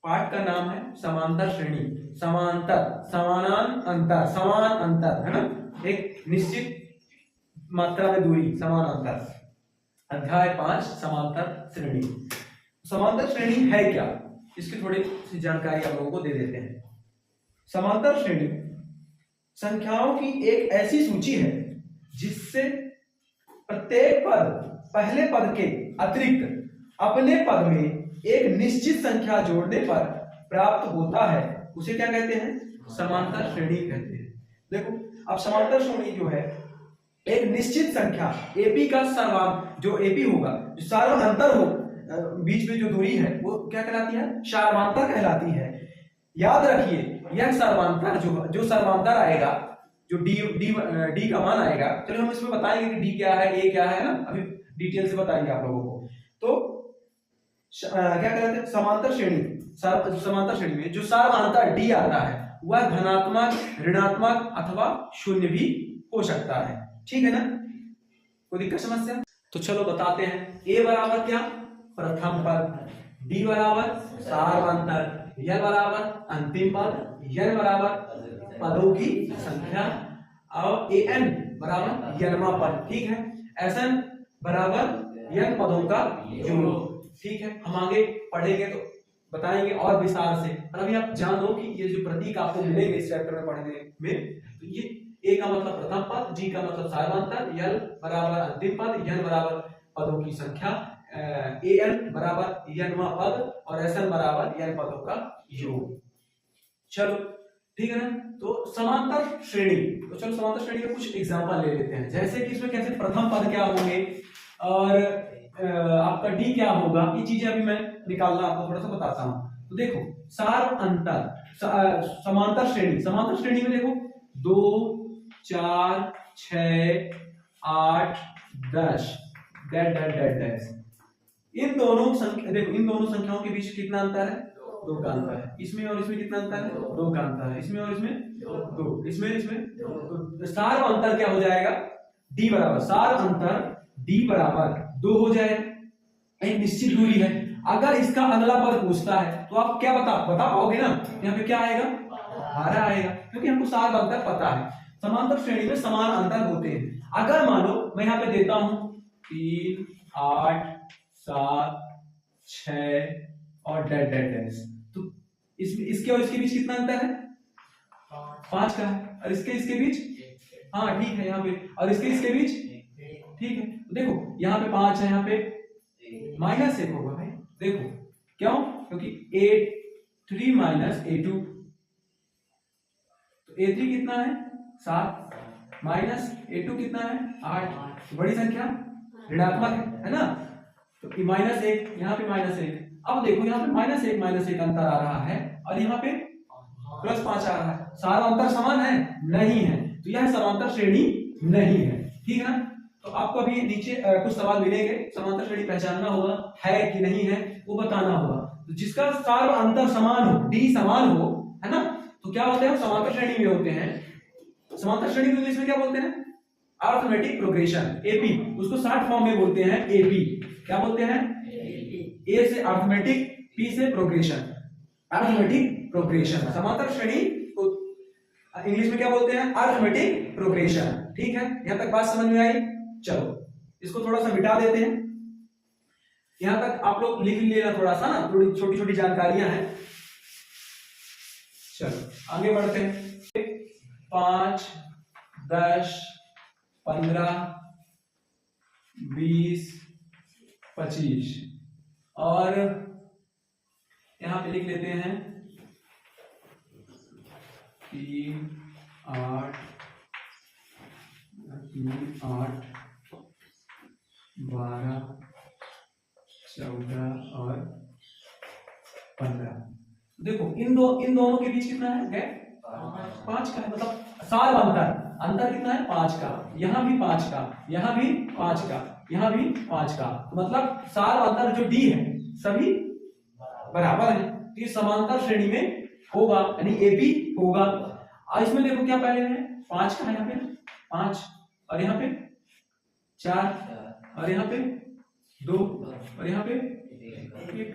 Part का नाम है समांतर श्रेणी। समांतर, समानान अंतर, समान अंतर है ना, एक निश्चित मात्रा में दूरी, समान अंतर। अध्याय 5 समांतर श्रेणी। समांतर श्रेणी है क्या, इसकी थोड़ी सी जानकारी आप लोगों को दे देते हैं। समांतर श्रेणी संख्याओं की एक ऐसी सूची है जिससे प्रत्येक पद पहले पद के अतिरिक्त अपने पद में एक निश्चित संख्या जोड़ने पर प्राप्त होता है, उसे क्या कहते हैं, समांतर श्रेणी कहते हैं। देखो अब समांतर श्रेणी जो है एक निश्चित संख्या एपी का सर्वांतर, जो एपी होगा, जो सर्वांतर हो, बीच में जो दूरी है वो क्या कहलाती है, सर्वांतर कहलाती है। याद रखिए यह सर्वांतर जो सर्वांतर आएगा, जो डी डी डी का मान आएगा, चलो हम इसमें बताएंगे कि डी क्या है, ए क्या है ना, अभी डिटेल से बताएंगे आप लोगों को। तो क्या कहते हैं, समांतर श्रेणी, समांतर श्रेणी में जो सर्वांतर डी आता है वह धनात्मक, ऋणात्मक अथवा शून्य भी हो सकता है। ठीक है ना, कोई दिक्कत समस्या? तो चलो बताते हैं। ए बराबर क्या, प्रथम पद, डी बराबर सर्वांतर, एल बराबर अंतिम पद, एन बराबर पदों की संख्या, और ए एन बराबर यनमा पद। ठीक है, एस एन बराबर यन पदों का जोड़। ठीक है, हम आगे पढ़ेंगे तो बताएंगे और विस्तार से, पर अभी आप जान लो कि ये जो प्रतीक आपको मिलेंगे इस चैप्टर में पढ़ने में, तो ये ए का मतलब प्रथम पद, डी का मतलब सर्वांतर, एल बराबर अंतिम पद, एन बराबर पदों की संख्या, ए एन बराबर यनवा पद, और एस एन बराबर यन पदों का योग। चलो ठीक है ना, तो समांतर श्रेणी, तो चलो समांतर श्रेणी के कुछ एग्जांपल ले लेते हैं। जैसे कि इसमें कैसे प्रथम पद क्या होंगे और आपका डी क्या होगा, ये चीजें अभी मैं निकालना आपको थोड़ा सा बताता हूं। तो देखो सार अंतर, समांतर श्रेणी, समांतर श्रेणी में देखो 2 4 6 8 10 डैश डैश डैश डैश, इन दोनों संख्या, देखो इन दोनों संख्याओं के बीच कितना अंतर है, 2 का अंतर है। इसमें और इसमें कितना अंतर है, 2 का अंतर है। इसमें और इसमें 2, इसमें तो सार अंतर क्या हो जाएगा, डी बराबर, सार अंतर डी बराबर 2 हो जाएगा। एक निश्चित दूरी है, अगर इसका अगला पद पूछता है तो आप क्या बता पाओगे ना, यहाँ पे क्या आएगा, 12 आएगा, क्योंकि हमको सार अंतर पता है। समांतर श्रेणी में समान अंतर होते हैं। अगर मानो मैं यहाँ पे देता हूं 3 8 7 6 और डैश डैश डैश, तो इसके और इसके बीच कितना अंतर है, 5 का है, और इसके बीच, हाँ ठीक है यहाँ पे, और इसके बीच, ठीक है। तो देखो यहाँ पे 5 है, यहाँ पे -1 होगा भाई। देखो क्यों, क्योंकि A3 माइनस A2, तो A3 कितना है 7 माइनस A2 कितना है 8, बड़ी संख्या ऋणात्मक है ना, तो -1, यहाँ पे -1। अब देखो यहाँ पे -1 अंतर आ रहा है, और यहाँ पे +5 आ रहा है। सारा अंतर समान है, नहीं है, तो यह समांतर श्रेणी नहीं है। ठीक है ना, तो आपको अभी नीचे कुछ सवाल मिलेंगे, समांतर श्रेणी पहचानना होगा है कि नहीं है, वो बताना होगा। तो जिसका सार अंतर समान हो, डी समान हो, है ना, तो क्या होते हैं, समांतर श्रेणी में होते हैं। समांतर श्रेणी को इंग्लिश में क्या बोलते हैं, अरिथमेटिक प्रोग्रेशन, एपी, उसको शॉर्ट फॉर्म में बोलते हैं एपी। क्या बोलते हैं, ए से अरिथमेटिक, पी से प्रोग्रेशन, अरिथमेटिक प्रोग्रेशन। समांतर श्रेणी को इंग्लिश में क्या बोलते हैं, अरिथमेटिक प्रोग्रेशन। ठीक है, यहां तक बात समझ में आई? चलो इसको थोड़ा सा मिटा देते हैं, यहां तक आप लोग लिख लेना थोड़ा सा ना, थोड़ी छोटी छोटी जानकारियां हैं। चलो आगे बढ़ते हैं। 5 10 15 20 25, और यहां पे लिख लेते हैं 3 8 12 14 और 15। देखो इन दोनों के बीच कितना है, 5 का है, मतलब सार अंतर कितना है, 5 का, यहाँ भी 5 का, यहाँ भी 5 का, यहाँ भी 5 का, मतलब सार अंतर जो डी है सभी बराबर है, तो ये समांतर श्रेणी में होगा, यानी एपी होगा। और इसमें देखो क्या पहले है, 5 का है, यहाँ पे 5, और यहाँ पे 4, और यहाँ पे 2, और यहाँ पे 1।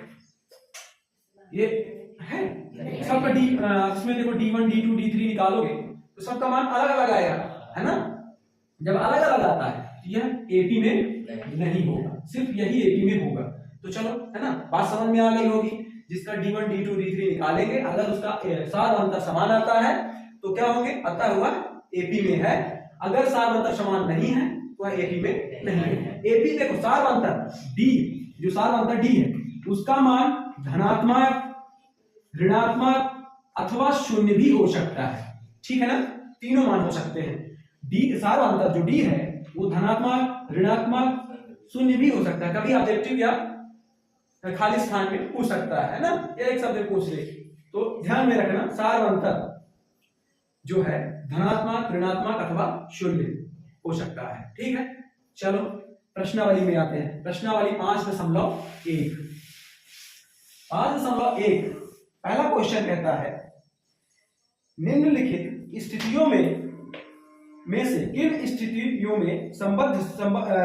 ये है सबका डी, इसमें देखो D1 D2 D3 निकालोगे तो सबका मान अलग अलग आएगा, है ना। जब अलग अलग आता है तो यह एपी में नहीं होगा, सिर्फ यही एपी में होगा। तो चलो, है ना, बात समझ में आ गई होगी। जिसका D1 D2 D3 निकालेंगे, अगर उसका सार अंतर समान आता है तो क्या होंगे, अतः हुआ एपी में है। अगर सार अंतर समान नहीं है तो एपी में नहीं है। एपी देखो सार अंतर डी, जो सार अंतर डी है उसका मान धनात्मक, ऋणात्मक अथवा शून्य भी हो सकता है, ठीक है ना, तीनों मान हो सकते हैं। डी सार अंतर जो डी है वो धनात्मक, ऋणात्मक, शून्य भी हो सकता है। कभी ऑब्जेक्टिव या खाली स्थान में पूछ सकता है ना, या एक शब्द पूछ ले। तो ध्यान में रखना सार अंतर जो है धनात्मक, ऋणात्मक अथवा शून्य हो सकता है, ठीक है। चलो प्रश्नावली में आते हैं। प्रश्नावली 5.1 5.1 पहला क्वेश्चन कहता है निम्नलिखित स्थितियों में से किन स्थितियों में संबद्ध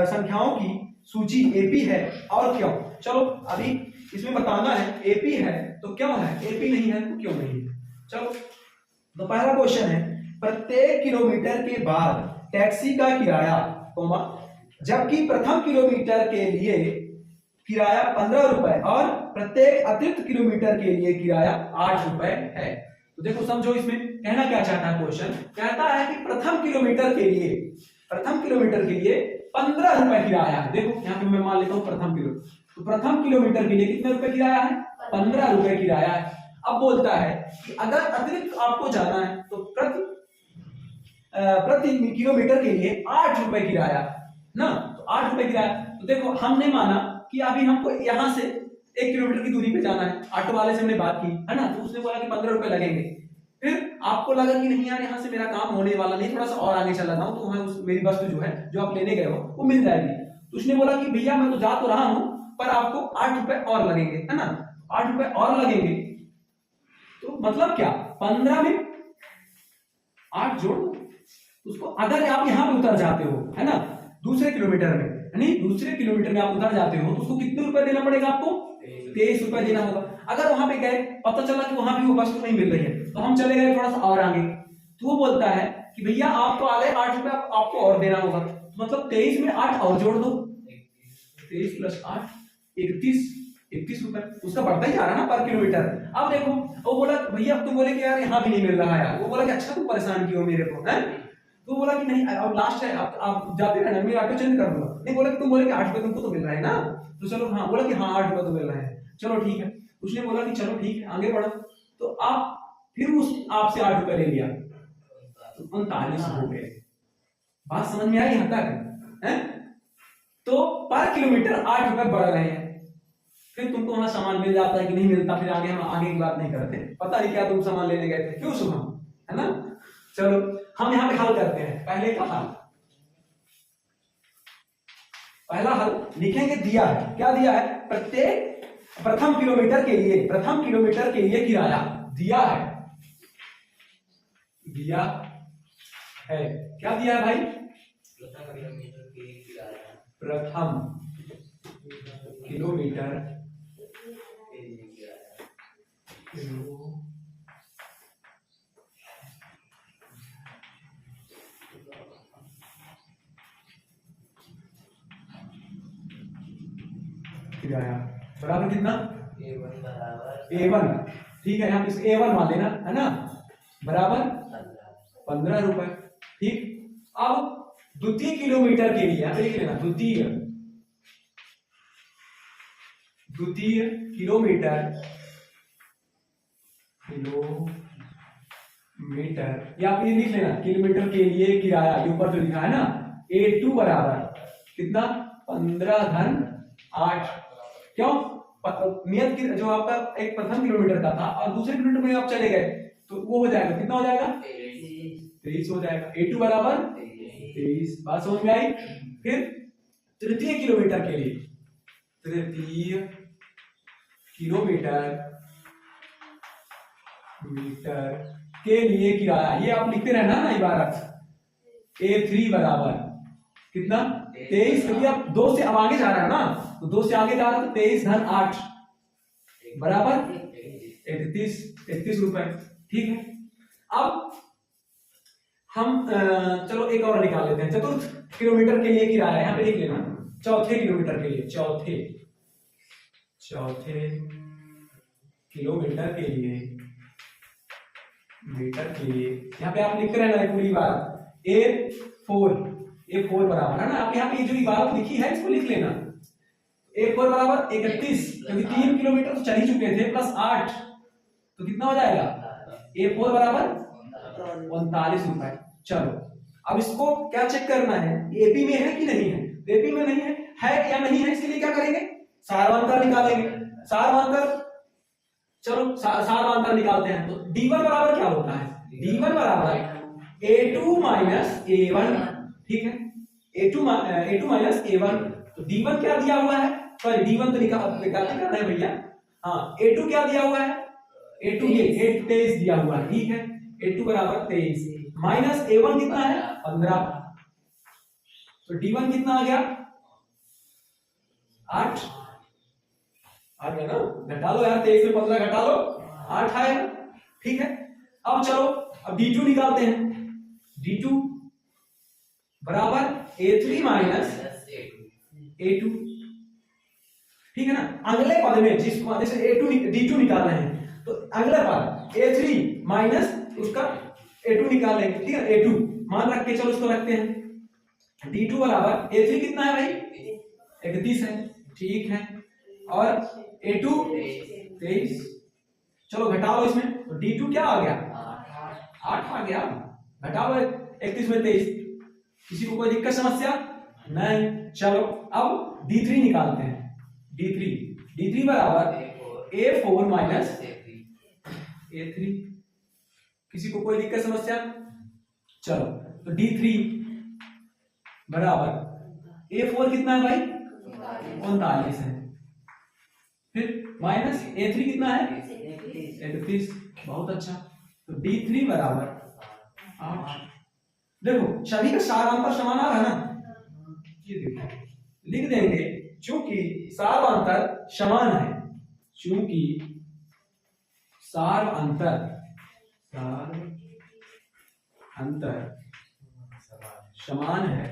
संख्याओं की सूची एपी है और क्यों। चलो अभी इसमें बताना है एपी है तो क्यों है, एपी नहीं है तो क्यों नहीं है। चलो तो पहला क्वेश्चन है प्रत्येक किलोमीटर के बाद टैक्सी का किराया, जबकि प्रथम किलोमीटर के लिए किराया 15 रुपए और प्रत्येक अतिरिक्त किलोमीटर के लिए किराया 8 रुपए है। तो देखो समझो इसमें कहना क्या चाहता है क्वेश्चन, कहता है कि प्रथम किलोमीटर के लिए 15 रुपए किराया है। देखो यहाँ पे मैं मान लेता हूँ प्रथम किलो, तो प्रथम किलोमीटर के लिए कितने रुपए किराया है, 15 रुपए किराया है। अब बोलता है कि अगर अतिरिक्त आपको जाना है तो प्रति किलोमीटर के लिए 8 रुपए किराया ना, तो 8 रुपए किराया। तो देखो हमने माना कि अभी हमको यहाँ से 1 किलोमीटर की दूरी पे जाना है, ऑटो वाले से हमने बात की, है ना, तो उसने बोला कि 15 रुपए लगेंगे। फिर आपको लगा कि नहीं यार यहाँ से मेरा काम होने वाला नहीं, थोड़ा सा और आगे चला जाऊं तो वहां मेरी वस्तु जो है जो आप लेने गए हो वो मिल जाएगी। तो उसने बोला कि भैया मैं तो जा तो रहा हूं पर आपको 8 रुपए और लगेंगे, है ना, 8 रुपए और लगेंगे। तो मतलब क्या, 15 में 8 जोड़ दो उसको। अगर आप यहाँ पे उतर जाते हो, है ना, दूसरे किलोमीटर में, यानी दूसरे किलोमीटर में आप उतर जाते हो तो उसको कितने रुपए देना पड़ेगा, आपको 23 रुपए देना होगा। अगर वहां पे गए पता चला कि वहां भी वो वस्तु नहीं मिल रही है तो हम चले गए थोड़ा सा और आगे, तो वो बोलता है कि भैया आप तो आ गए 8 रुपए आपको और देना होगा। तो मतलब 23 में 8 और जोड़ दो, 23 + 8 31 रुपए, उसका बढ़ता ही जा रहा है ना पर किलोमीटर। अब देखो वो बोला भैया तुम बोले कि यार यहाँ भी नहीं मिल रहा है, वो बोला कि अच्छा तुम परेशान क्यों मेरे को, है, तो बोला कि नहीं अब लास्ट है, आप जाते रहना, मैं ऑटो चेंज कर दूंगा। नहीं बोला कि तुम बोले कि 8 रुपए तुमको तो मिल रहा है ना, तो चलो हाँ, बोला कि हाँ 8 रुपए तो मिल रहा है, चलो ठीक है। उसने बोला कि चलो ठीक है आगे बढ़ो, तो आप फिर उस आपसे 8 रुपए ले लिया तो 39 हो गए। बात समझ में आई यहाँ तक, है। तो पर किलोमीटर 8 रुपए बढ़ रहे हैं। फिर तुमको वहां सामान मिल जाता है कि नहीं मिलता, फिर आगे हम आगे की बात नहीं करते, पता नहीं क्या तुम सामान लेने गए थे, क्यों सुबह, है ना। चलो हम यहाँ पे हल करते हैं। पहले का हल, पहला हल लिखेंगे, दिया है, क्या दिया है, प्रथम किलोमीटर के लिए किराया दिया है, क्या दिया है भाई, प्रथम किलोमीटर किराया बराबर कितना, A1, ठीक है, हम इस A1 मान लेना, है ना, बराबर 15 रुपए, ठीक। अब द्वितीय किलोमीटर के लिए लिख लेना, द्वितीय किलोमीटर या फिर लिख लेना किलोमीटर के लिए किराया, ऊपर जो लिखा है ना A2 बराबर कितना, 15 धन 8। क्यों, नियत की जो आपका एक प्रथम किलोमीटर का था और दूसरे किलोमीटर में आप चले गए तो वो हो जाएगा, कितना हो जाएगा, 23 हो जाएगा। A2 बराबर 23, बात समझ में आई। फिर तृतीय किलोमीटर के लिए, तृतीय किलोमीटर के लिए किराया, ये आप लिखते रहना ना इबारत, A3 बराबर कितना, 23, क्योंकि आप 2 से अब आगे जा रहा है ना, तो 2 से आगे जा रहा है तो 23 धन 8, बराबर 31 रुपए। ठीक है, अब हम चलो एक और निकाल लेते हैं। चतुर्थ किलोमीटर के लिए किराया यहाँ पे लिख लेना, चौथे किलोमीटर के लिए, चौथे किलोमीटर के लिए, मीटर के लिए यहाँ पे आप लिखते रहना है पूरी बात। A4 बराबर है ना, आप यहाँ पे जो इबारत लिखी है इसको लिख लेना। A4 बराबर 31, क्योंकि 3 किलोमीटर तो चल ही चुके थे, प्लस 8 तो कितना हो जाएगा? A4 बराबर 39 रुपए। चलो अब इसको क्या चेक करना है, एपी में है कि नहीं है। एपी में नहीं है या नहीं है, इसके लिए क्या करेंगे? सारवांतर निकालेंगे। सारवांतर, चलो सारवांतर निकालते हैं। तो D1 बराबर क्या होता है? D1 बराबर A2 माइनस A1। ठीक है, A2 माइनस A1। तो D1 क्या दिया हुआ है? सॉरी D1 तो निकालना है भैया। हाँ, A2 क्या दिया हुआ है? A2 ये 23 दिया हुआ है। ठीक है, A2 बराबर 23 माइनस A1 कितना है? 15। तो D1 कितना आ गया? 8 आ गया ना, घटा लो यार, 23 में 15 घटा लो, 8 आएगा। ठीक है, अब चलो अब D2 निकालते हैं। D2 बराबर A3 माइनस A2। ठीक है ना, अगले पद में जिस जैसे D2 निकाल रहे हैं तो अगला पद A3 माइनस उसका A2 निकाल लेंगे। ठीक है, A2 मान रख के चलो इसको रखते हैं। D2 बराबर A3 कितना है भाई? 31 है। ठीक है, और A2 23। चलो घटा लो इसमें, तो D2 क्या आ गया? 8 आ गया। घटा लो 31 में 23। किसी को कोई दिक्कत समस्या नहीं। चलो अब D3 निकालते हैं। D3 बराबर A4 माइनस A3। किसी को कोई दिक्कत समस्या? चलो तो D3 बराबर A4 कितना है भाई? 39 है। फिर माइनस A3 कितना है? 31। बहुत अच्छा, तो D3 बराबर 8। देखो सभी का सारांतर समान आ रहा है ना, ये देखो लिख देंगे चूंकि सार अंतर समान है, चूंकि सार अंतर समान है।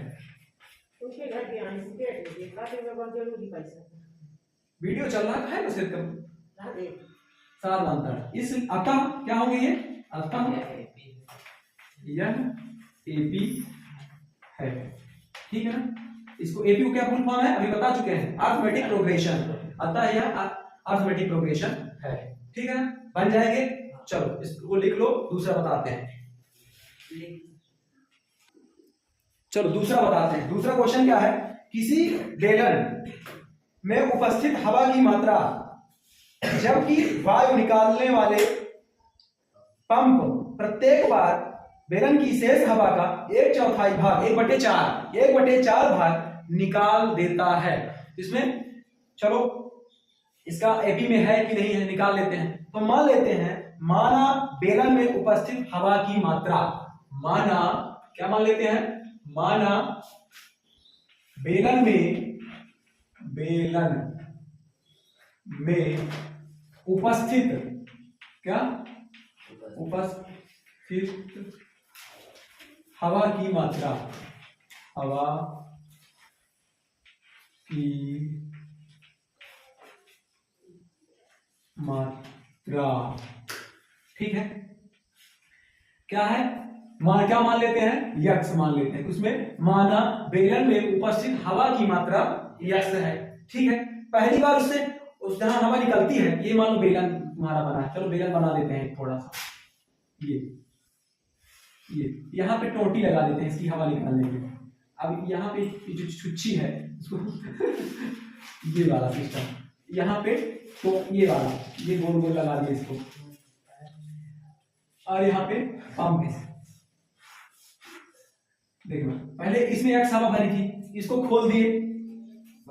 वीडियो चल रहा है ना सिर्फ सार अंतर, इस अतः क्या होंगे ये? अतः यह एपी है। ठीक है ना, इसको एपी को क्या फुल फॉर्म है अभी बता चुके हैं, अरिथमेटिक प्रोग्रेशन। अतः यह अरिथमेटिक प्रोग्रेशन है। ठीक है ना, बन जाएंगे। चलो इसको लिख लो, दूसरा बताते हैं। चलो दूसरा बताते हैं। दूसरा क्वेश्चन क्या है? किसी बेलन में उपस्थित हवा की मात्रा जबकि वायु निकालने वाले पंप प्रत्येक बार बेलन की शेष हवा का 1/4 भाग 1/4 भाग निकाल देता है। इसमें चलो इसका एपी में है कि नहीं है निकाल लेते हैं। तो मान लेते हैं, माना बेलन में उपस्थित हवा की मात्रा, माना क्या मान लेते हैं? माना बेलन में उपस्थित क्या? उपस्थित हवा की मात्रा, हवा की मात्रा। ठीक है, क्या है? क्या मान लेते हैं? यक्स मान लेते हैं। उसमें माना बेलन में उपस्थित हवा की मात्रा यक्स है। ठीक है, पहली बार उससे उस जहां हवा निकलती है, ये मान लो बेलन तुम्हारा बना है। चलो बेलन बना देते हैं थोड़ा सा, ये यहाँ पे टोटी लगा देते हैं इसकी हवा निकालने के। अब यहाँ पे जो छुच्छी है इसको ये वाला सिस्टम, यहाँ पे तो ये वाला, ये गोल गोल लगा दिए इसको, और यहाँ पे पंप है। देखो पहले इसमें एक्स हवा भरी थी, इसको खोल दिए।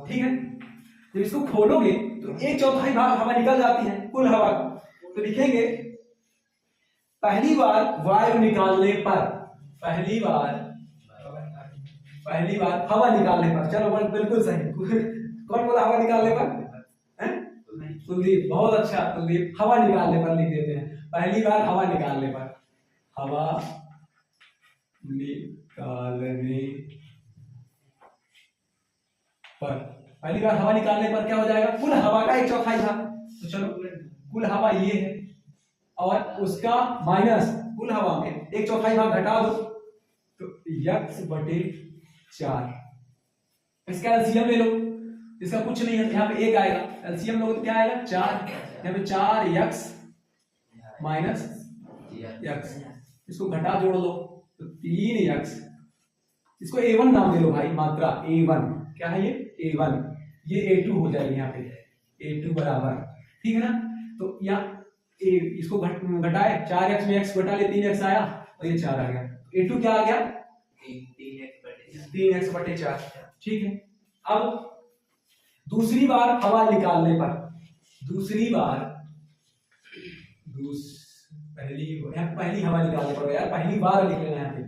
ठीक है, जब इसको खोलोगे तो 1/4 भाग हवा निकल जाती है कुल हवा का। तो लिखेंगे पहली बार वायु निकालने पर, पहली बार हवा निकालने पर। चलो बिल्कुल सही। कौन बोला हवा निकालने पर? कुलदीप बहुत अच्छा। कुलदीप हवा निकालने पर लिख देते हैं, पहली बार हवा निकालने पर, हवा निकालने पर, पहली बार हवा निकालने पर क्या हो जाएगा, कुल हवा का 1/4 भाग। तो चलो कुल हवा ये है और उसका माइनस कुल हवा में 1/4 भाग घटा दो तो x/4। इसका एलसीएम ले लो, इसका कुछ नहीं है, यहाँ पे 1 आएगा, एलसीएम लोगे तो क्या आएगा 4, यहाँ पे 4x माइनस x, इसको घटा जोड़ लो तो 3x, इसको a1 नाम दे लो भाई, मात्रा a1, क्या है ये a1, ये a2 हो जाएगी यहाँ पे a2 बराबर, ठीक है ना। तो यहाँ इसको घटाए 4x में x घटा ले 3x आया और ये 4 आ गया, a2 क्या आ गया 3x/4, ठीक है। अब दूसरी बार हवा निकालने पर, दूसरी बार पहली हवा निकालने पर यार, पहली बार लिख लेना यहाँ पे,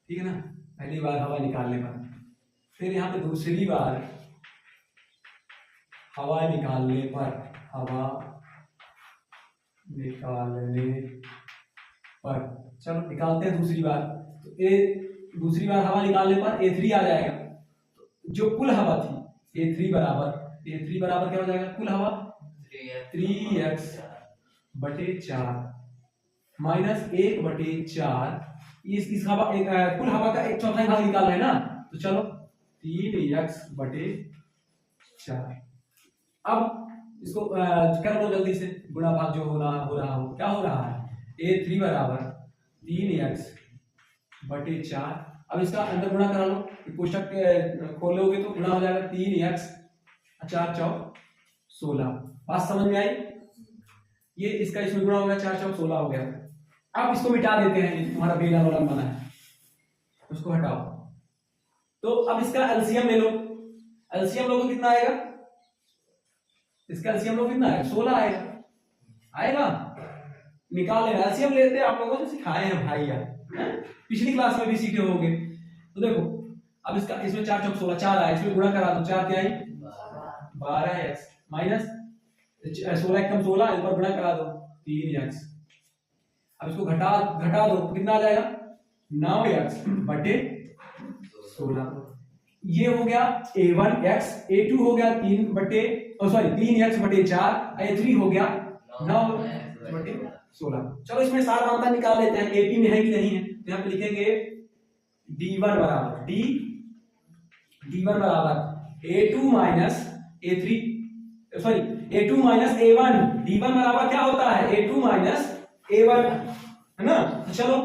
ठीक है ना, पहली बार हवा निकालने पर, फिर यहाँ पे दूसरी बार हवा निकालने पर, हवा निकालने पर, चलो निकालते हैं दूसरी बार। तो दूसरी बार हवा निकालने पर a3 आ जाएगा, तो जो कुल हवा थी a3 बराबर क्या हो जाएगा, कुल हवा 3x/4 माइनस 1/4, इस हवा कुल हवा का 1/4 भाग निकाल रहे हैं ना, तो चलो 3x/4। अब इसको कर लो जल्दी से, गुणा भाग जो हो रहा हो, क्या हो रहा है a3 बराबर 3x/4। अब इसका अंदर गुणा करा लो, कोष्टक खोलोगे तो गुणा हो जाएगा 3x/4 = 16। बात समझ में आई, ये इसका इसमें गुणा हो गया, 4 × 16 हो गया। अब इसको मिटा देते हैं, तुम्हारा बेलन वाला बना है उसको हटाओ। तो अब इसका एलसीएम ले लो, एलसीएम लोगों कितना आएगा, इसका एलसीएम लोग कितना आएगा 16 आएगा, निकाल लेना, एलसीएम लेते हैं, आप लोगों से सिखाए हैं भाई यार, पिछली क्लास में भी सीखे होंगे। तो देखो अब इसका इसमें 4 × 16 4 आया, इसमें गुणा करा दो, 4 क्या आई 12x माइनस 16 × 16 ऊपर गुणा करा दो 3x। अब इसको घटा दो तो कितना आ जाएगा 9x/16। ये हो गया a1x, a2 हो गया 3x/4, a3 हो गया 9x/16। चलो इसमें सार मात्रा निकाल लेते हैं, एपी में है कि नहीं है, तो यहाँ पे लिखेंगे d1 बराबर a2 minus a3 sorry a2 minus a1, d1 बराबर क्या होता है a2 माइनस a1, है ना। तो चलो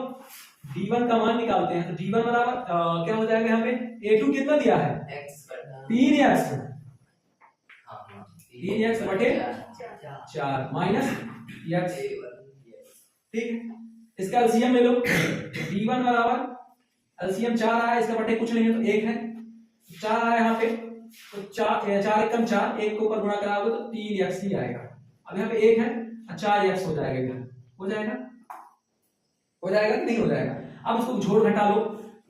d1 का मान निकालते हैं, तो d1 बराबर क्या हो जाएगा, यहाँ पे a2 कितना दिया है 3x/4 माइनस x, ठीक है। इसका एलसीएम ले लो, d1 बराबर एलसीएम 4 आया, इसका बटे कुछ नहीं है तो 1 है, 4 आया यहाँ पे, तो 4 × 4 1 को ऊपर गुणा कराओगे तो 3x ही आएगा। अब यहाँ पे 1 है, 4x हो जाएगा इधर, हो जाएगा कि नहीं हो जाएगा। अब इसको जोड़ घटा लो,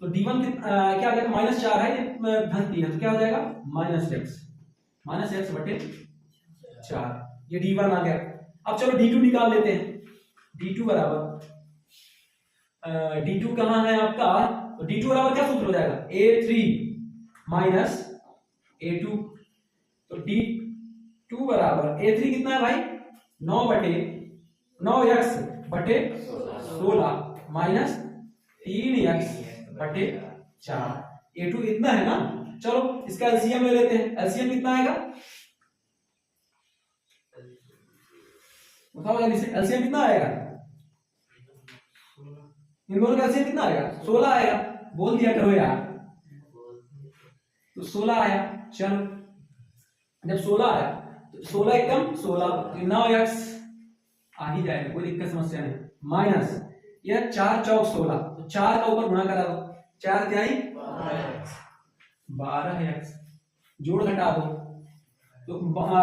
तो d1 क्या आ गया, -4 है, ये धन 3 है, तो क्या हो जाएगा -x/4, ये d1 आ गया। अब चलो d2 निकाल लेते हैं, d2 बराबर d2 कहाँ है आपका, तो d2 बराबर क्या सूत्र हो जाएगा a3 माइनस a2, तो d2 बराबर a3 कितना है भाई 9x/16 माइनस 3x/4, a2 इतना है ना। चलो इसका एलसीएम ले लेते हैं, एलसीएम कितना आएगा बताओ जल्दी से, एलसीएम कितना आएगा, इन दोनों का एलसीएम कितना आएगा 16 आएगा, बोल दिया करो यार, तो 16 आया। चलो जब 16 आया तो 16 एकदम 16, 9x आ ही जाएगा, कोई दिक्कत समस्या नहीं, माइनस ये 4 × 16, तो 4 का ऊपर गुणा करा दो, 4 क्या आई 12x, जोड़ घटा दो तो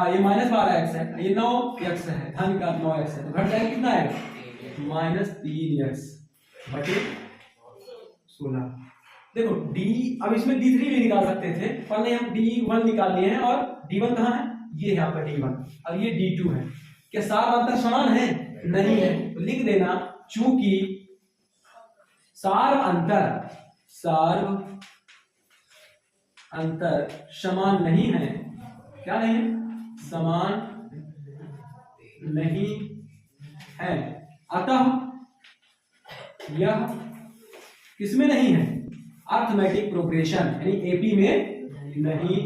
ये -12x है, ये 9x है, धन का 9x है, तो घट जाएगा कितना है -3x/16। देखो d, अब इसमें d3 भी निकाल सकते थे पर नहीं, हम d1 निकाल लिए हैं और D1 कहाँ है, ये है आपका D1 और ये D2 है। क्या सार्व अंतर समान है, नहीं है, तो लिख देना चूंकि सार्व अंतर समान नहीं है, क्या नहीं है, समान नहीं है, अतः यह किसमें नहीं है, अर्थमेटिक प्रोग्रेशन यानी एपी में नहीं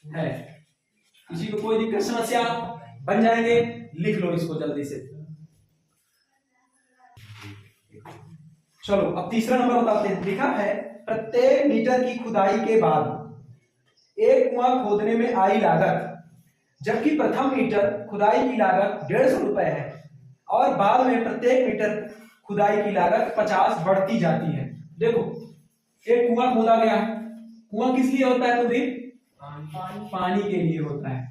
है। किसी को कोई दिक्कत समस्या बन जाएंगे, लिख लो इसको जल्दी से। चलो अब तीसरा नंबर बताते हैं। लिखा है प्रत्येक मीटर की खुदाई के बाद एक कुआं खोदने में आई लागत, जबकि प्रथम मीटर खुदाई की लागत 150 रुपए है और बाद में प्रत्येक मीटर खुदाई की लागत 50 बढ़ती जाती है। देखो एक कुआं खोदा गया, कुआं किस लिए होता है, तो पानी के लिए होता है,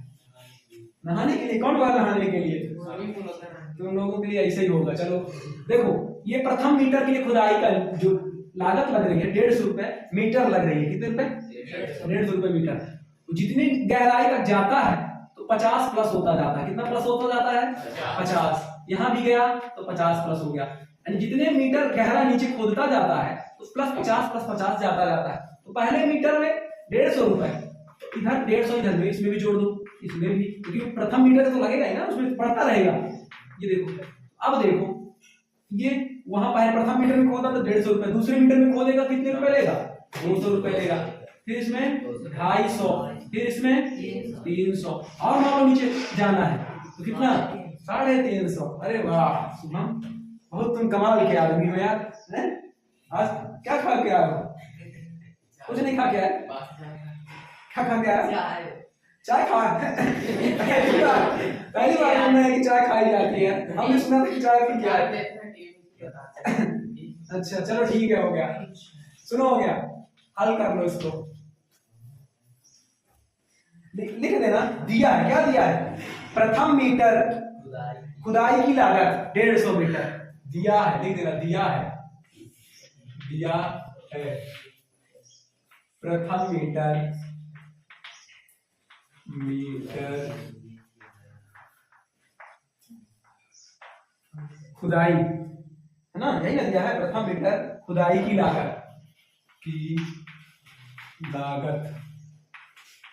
नहाने के लिए, कौन बार नहाने के लिए, तुम लोगों के लिए ऐसे ही होगा। चलो देखो ये प्रथम मीटर के लिए खुदाई का जो लागत लग रही है 150 रुपए मीटर लग रही है, कितने रुपए, 150 रुपए मीटर। तो जितनी गहराई तक जाता है तो 50 प्लस होता जाता है, कितना प्लस होता जाता है, 50। यहाँ भी गया तो 50 प्लस हो गया, यानी जितने मीटर गहरा नीचे खोदता जाता है उस प्लस 50 जाता जाता है। तो पहले मीटर में 150 रुपए, इधर 150, इधर में, इसमें भी जोड़ दो, इसमें भी, क्योंकि प्रथम मीटर तो लगेगा ही ना, उसमें पड़ता रहेगा। ये देखो, अब देखो ये वहां पहले प्रथम मीटर में खोदा तो 150 रुपए, दूसरे मीटर में खोदेगा कितने रुपए लेगा, 200 रुपए लेगा, फिर इसमें 250, फिर इसमें 300 और मान लो नीचे जाना है तो कितना, 350। अरे वाह शुभम, बहुत तुम कमाल के आदमी हो यार, है? आज क्या खा के आए हो, कुछ नहीं खा के आए, क्या खा के आए, चाय खा पहली बार सुना है कि चाय खाई जाती है, हमने सुना था कि चाय पी के आए। अच्छा चलो ठीक है, हो गया, सुनो हो गया, हल कर लो इसको, लिख देना। दिया है, क्या दिया है, प्रथम मीटर खुदाई की लागत 150 मीटर दिया है, लिख देना दिया है प्रथम मीटर खुदाई, है ना, यही ना दिया है, प्रथम मीटर खुदाई की लागत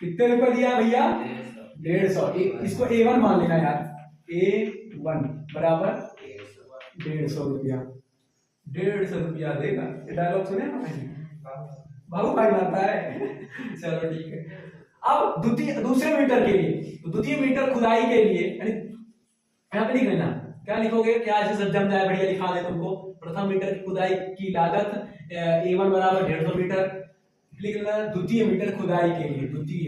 कितने रुपए दिया भैया, 150। इसको A1 मान लेना यार, A1 बराबर 150 रुपया, 150 रुपया देगा। ये डायलॉग सुने ना बाबू भाई मारता है चलो ठीक है। अब दूसरे मीटर के लिए, तो द्वितीय मीटर खुदाई के लिए यहाँ पे लिख लेना, क्या लिखोगे, क्या ऐसे सब जम जाए, बढ़िया लिखा दे तुमको। प्रथम मीटर की खुदाई की लागत A1 बराबर 150 मीटर, लिख लेना द्वितीय मीटर खुदाई के लिए, द्वितीय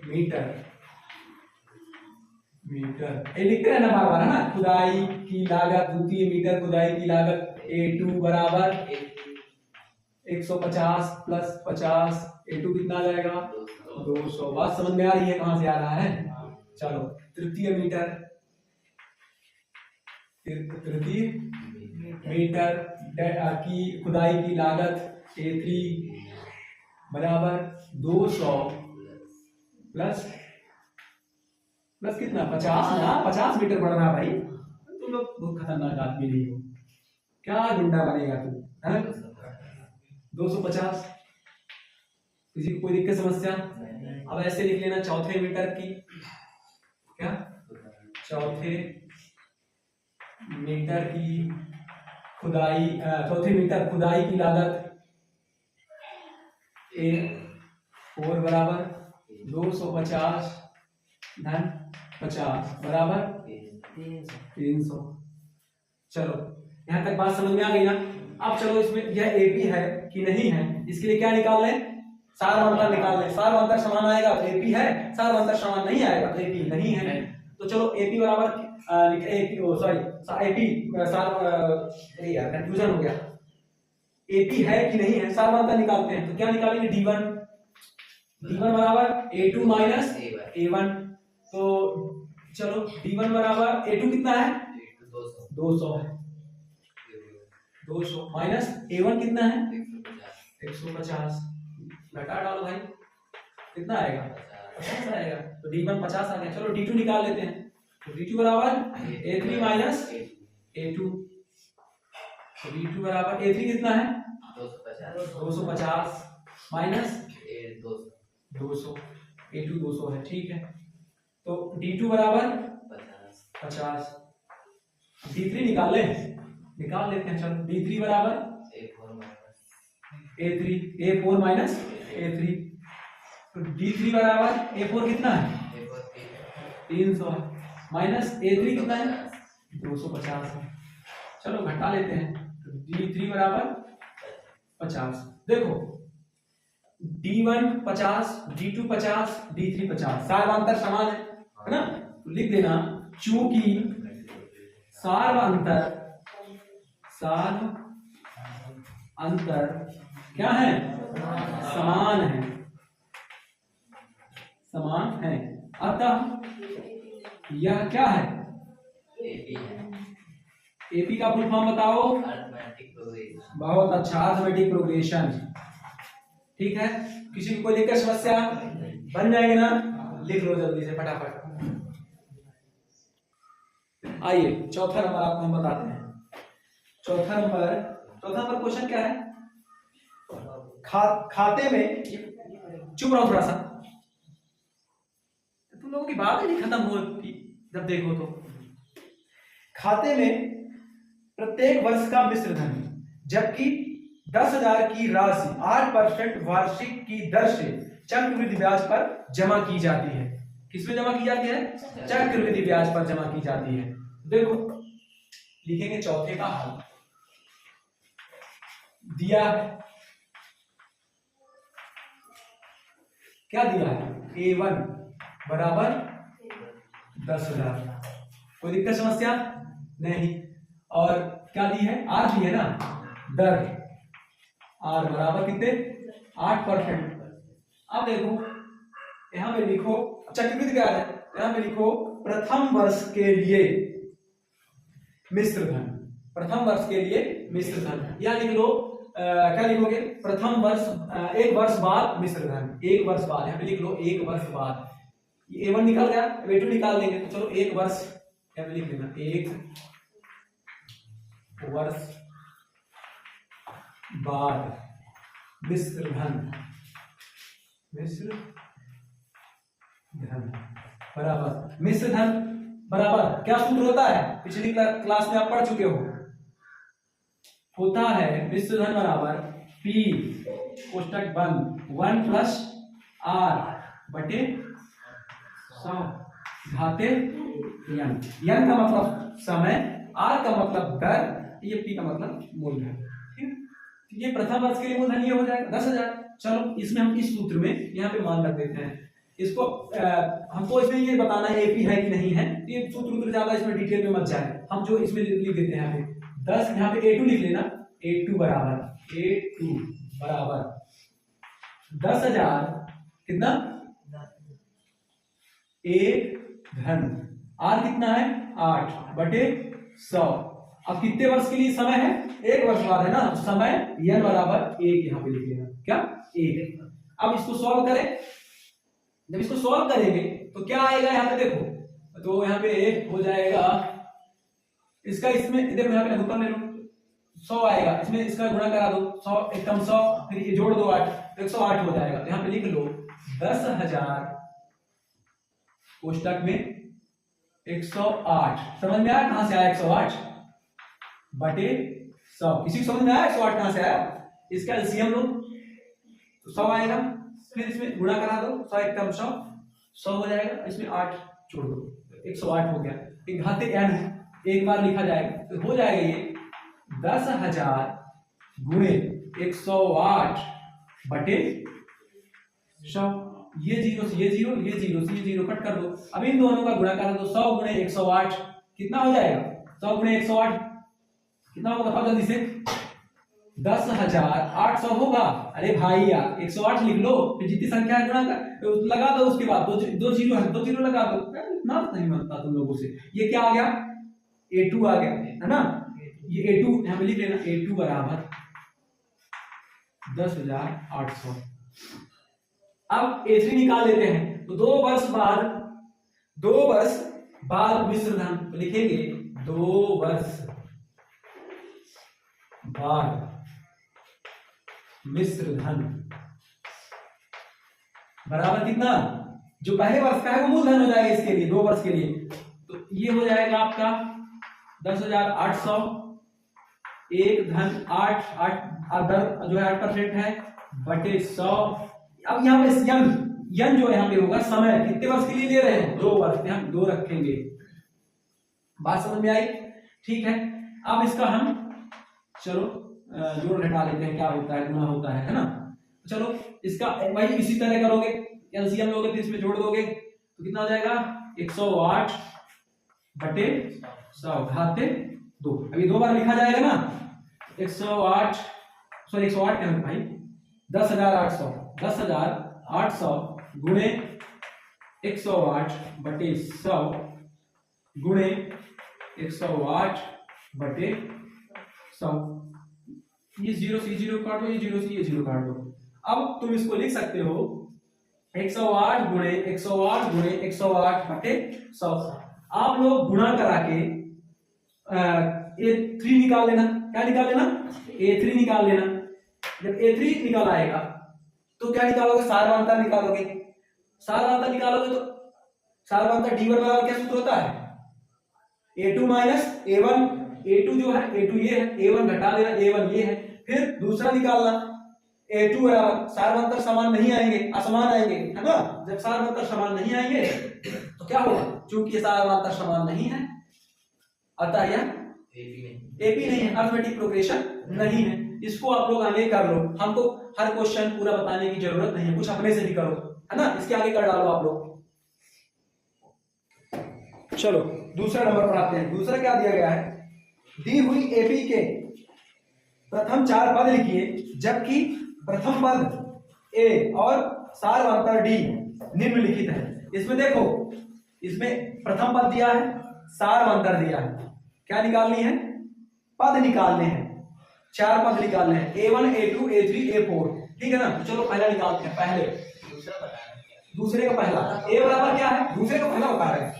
मीटर ये लिखते रहना बार बार, है ना, खुदाई की लागत, द्वितीय मीटर खुदाई की लागत A2 बराबर 150 प्लस 50, A2 कितना आ जाएगा, 200। बात समझ में आ रही है कहां से आ रहा है। चलो तृतीय मीटर की खुदाई की लागत A3 बराबर 200 प्लस कितना, 50 ना, 50 मीटर बढ़ रहा भाई, तुम लोग बहुत खतरनाक आदमी नहीं हो, क्या गुंडा बनेगा तू, है 250। किसी को कोई दिक्कत समस्या, अब ऐसे लिख लेना चौथे मीटर की, क्या, चौथे मीटर की खुदाई, चौथे मीटर खुदाई की लागत A4 बराबर 250 धन 50 बराबर 300। चलो यहां तक बात समझ में आ गई ना। अब चलो इसमें यह AP है कि नहीं है, इसके लिए क्या निकाल लें, सार्वभौमता निकाल लें। सार्वभौमता समान आएगा तो AP है, सार्वभौमता समान नहीं आएगा तो AP नहीं है। तो चलो AP बराबर यार कंफ्यूजन हो गया, AP है कि नहीं है, सार्वभौमता निकालते हैं। तो क्या निकालेंगे, D1 बराबर A2 माइनस A1। तो चलो D1 बराबर A2 कितना है, 200 है, 200 माइनस A1 कितना है, 150 घटा डालो भाई, कितना आएगा 50 आएगा। तो D1 50 आ गया। चलो D2 निकाल लेते हैं। तो D2 बराबर A3 माइनस A2। तो D2 बराबर A3 कितना है 250 माइनस 200, A2 200 है, ठीक है। तो D2 बराबर 50। D3 निकाल लेते हैं। चलो D3 बराबर A3 A4 माइनस A3। तो D3 बराबर A4 कितना है 300 माइनस A3 कितना है 250 है। चलो घटा लेते हैं। तो D3 बराबर 50। देखो D1 50, D2 50, D3 50, सार्वअंतर समान है ना। तो लिख देना चूंकि सार्वअंतर क्या है समान है, अतः यह क्या है एपी का फुल फॉर्म बताओ। बहुत अच्छा, अरिथमेटिक प्रोग्रेशन। ठीक है, किसी को कोई दिक्कत समस्या बन जाएगी ना, लिख लो जल्दी से फटाफट। आइए चौथा नंबर आपको हम बताते हैं। चौथा नंबर क्वेश्चन क्या है, खाते में, चुप रहो थोड़ा सा, तुम लोगों की बात ही नहीं खत्म होती जब देखो तो। खाते में प्रत्येक वर्ष का मिश्र धन जबकि 10,000 की राशि 8% वार्षिक की दर से चक्रवृद्धि ब्याज पर जमा की जाती है। किसमें जमा की जाती है, चक्रवृद्धि ब्याज पर जमा की जाती है। देखो लिखेंगे चौथे का हल। दिया है, क्या दिया है, A1 बराबर 10,000, कोई दिक्कत समस्या नहीं। और क्या दी है, R दी है ना, दर R बराबर कितने 8%। अब देखो यहां पे लिखो चक्रवृद्धि ब्याज है, यहां पे लिखो प्रथम वर्ष के लिए मिश्र धन, प्रथम वर्ष के लिए मिश्र धन, या लिख लो क्या लिखोगे, प्रथम वर्ष 1 वर्ष बाद मिश्र धन, 1 वर्ष बाद, यहाँ पे लिख लो 1 वर्ष बाद। ये A1 निकल गया, A2 निकाल देंगे। तो चलो 1 वर्ष यहाँ पे लिख देना, 1 वर्ष बाद मिश्र धन बराबर, मिश्र धन बराबर क्या सूत्र होता है, पिछली क्लास में आप पढ़ चुके हो, होता है मिश्र धन बराबर P कोष्टक बंद 1 प्लस R बटे 100 घाते n। n का मतलब समय, R का मतलब दर, ये P का मतलब मूलधन। ठीक, ये प्रथम वर्ष के लिए मूलधन ये हो जाएगा 10,000। चलो इसमें हम इस सूत्र में यहाँ पे मान रख देते हैं इसको। हमको इसमें ये बताना है एपी है कि नहीं है, ये सूत्र ज्यादा इसमें डिटेल में मत जाए, हम जो इसमें लिख देते हैं यहाँ पे 10, यहाँ पे A2 लिख लेना, A2 बराबर 10,000 कितना, एक धन, R कितना है 8 बटे 100। अब कितने वर्ष के लिए समय है, 1 वर्ष बाद है ना, समय n बराबर 1 यहाँ पे लिख लेना, क्या 1। अब इसको सॉल्व करें, जब इसको सॉल्व करेंगे तो क्या आएगा यहाँ पे देखो, तो यहाँ पे हो जाएगा इसका, इसमें देखो यहाँ पे लघुत्तम ले लो 100 आएगा, इसमें इसका गुणा करा दो 100 एकदम 100, फिर ये जोड़ दो 8, 108 हो जाएगा। तो यहाँ पे लिख लो 10,000 कोष्टक में 108, समझ में आया कहां से आया 108 बटे 100, किसी को समझ में आया 108 कहां से आया, इसका एलसीएम लो तो 100 आएगा, फिर इसमें गुणा करा दो 100 एकदम 100 हो जाएगा, इसमें 8 जोड़ दो 108 हो गया। एक घाते n है, एक बार लिखा जाएगा तो हो जाएगा ये 10,000 गुणे 108 बटे 100। ये जीरो से ये जीरो, ये जीरो से ये जीरो कट कर दो। अब इन दोनों का गुणा करा दो, 100 गुणे 108 कितना हो जाएगा, 100 गुणे 108 कितना होगा बताओ जल्दी से, 10,800 होगा। अरे भाई यार 108 लिख लो, फिर जितनी संख्या है गुणा कर लगा दो, उसके बाद दो जीरो है, 2 जीरो लगा दो, इतना नहीं बनता तुम लोगों से। ये क्या आ गया, A2 आ गया है ना, ये A2 यहाँ पे लिख लेना, A2 बराबर 10,800। अब A3 निकाल लेते हैं, तो 2 वर्ष बाद मिश्र धन, तो लिखेंगे 2 वर्ष बाद मिश्र धन बराबर कितना, जो पहले वर्ष का है वो मूलधन हो जाएगा इसके लिए, 2 वर्ष के लिए, तो ये हो जाएगा आपका 10,800, एक धन 8 जो है 8% है बटे 100। अब यहाँ पे यन जो यहाँ पे होगा समय, कितने वर्ष के लिए ले रहे हैं, 2 वर्ष, हम 2 रखेंगे। बात समझ में आई? ठीक है। अब इसका हम चलो जोड़ घटा लेते हैं, क्या होता है, गुना होता है ना। चलो इसका वही इसी तरह करोगे, एलसीएम लोगे फिर इसमें जोड़ दोगे तो कितना हो जाएगा, 108 बटे 100 घाते 2। अभी 2 बार लिखा जाएगा ना, 108 क्या है भाई, 10,800 गुणे 108 बटे 100 गुणे 108 बटे 100। ये 0 से 0 काट दो, ये 0 से ये 0 काट दो। अब तुम इसको लिख सकते हो 108 गुणे 108 बटे 100। आप लोग गुणा करा के A3 निकाल लेना। क्या निकाल लेना, A3 निकाल लेना। जब A3 निकाल आएगा तो क्या निकालोगे, सारवांतर निकालोगे। सारवांतर निकालोगे तो सारवांतर D1 बराबर क्या सूत्र होता है, A2 माइनस A1। A2 जो है, A2 ये है, A1 घटा देना, A1 ये है। फिर दूसरा निकालना A2 बराबर, सारवांतर समान नहीं आएंगे, असमान आएंगे, है ना। जब सारवांतर समान नहीं आएंगे तो क्या होगा, चूंकि सारवांतर समान नहीं है अतः यह एपी नहीं है, अरिथमेटिक प्रोग्रेशन नहीं है। इसको आप लोग आगे कर लो, हमको हर क्वेश्चन पूरा बताने की जरूरत नहीं है, कुछ अपने से भी करो, है ना। इसके आगे कर डालो आप लोग। चलो दूसरा नंबर पर आते हैं। दूसरा क्या दिया गया है, दी हुई एपी के प्रथम 4 पद लिखिए, जबकि प्रथम पद ए और सारवांतर डी निम्नलिखित है। इसमें देखो, इसमें प्रथम पद दिया है, सारवांतर दिया है। क्या निकालनी है, पद निकालने हैं, 4 पद निकालने हैं, A1 A2 A3 A4, ठीक है ना। तो चलो पहला निकालते हैं, पहले दूसरे का पहला। A बराबर क्या है, दूसरे का पहला बता रहे हैं,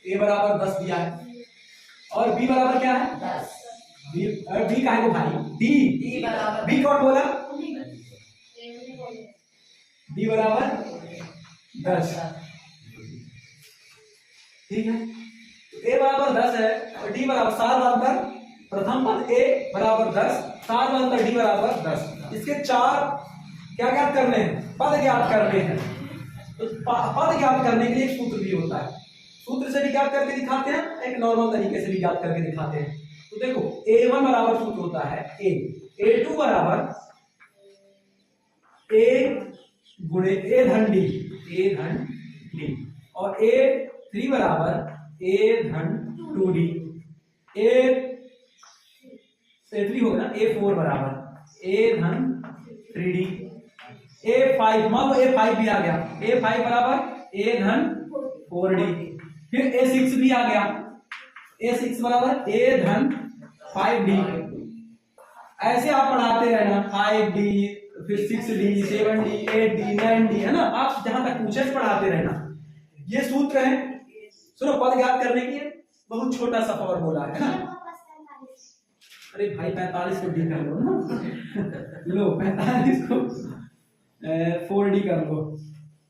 A बराबर 10 दिया है, और B बराबर क्या है 10। B का है को भाई, B कौन बोला, B बराबर 10, ठीक है। A बराबर 10 है और D बराबर, सारवांतर प्रथम पद A बराबर 10, सारवांतर D बराबर 10। इसके 4 क्या ज्ञात करने हैं, पद ज्ञात करने हैं। तो पद ज्ञात करने के लिए एक सूत्र भी होता है, सूत्र से भी ज्ञात करके दिखाते हैं, एक नॉर्मल तरीके से भी ज्ञात करके दिखाते हैं। तो देखो A1 बराबर सूत्र होता है A, A2 बराबर A गुणे A धन D, और A3 बराबर A धन 2D, A3 होगा ना, A4 बराबर A धन 3D, A5 मान लो A5 भी आ गया, A5 बराबर A धन 4D, फिर A6 भी आ गया, A6 बराबर A धन 5D। ऐसे आप पढ़ाते रहना, 5D फिर 6D 7D 8D 9D, है ना। आप जहां तक पूछे पढ़ाते रहना। ये सूत्र है, सुनो, पद ज्ञात करने की बहुत छोटा सा फॉर्मूला है ना। अरे भाई 45 को डी कर लो ना, लो 45 को 4D कर लो,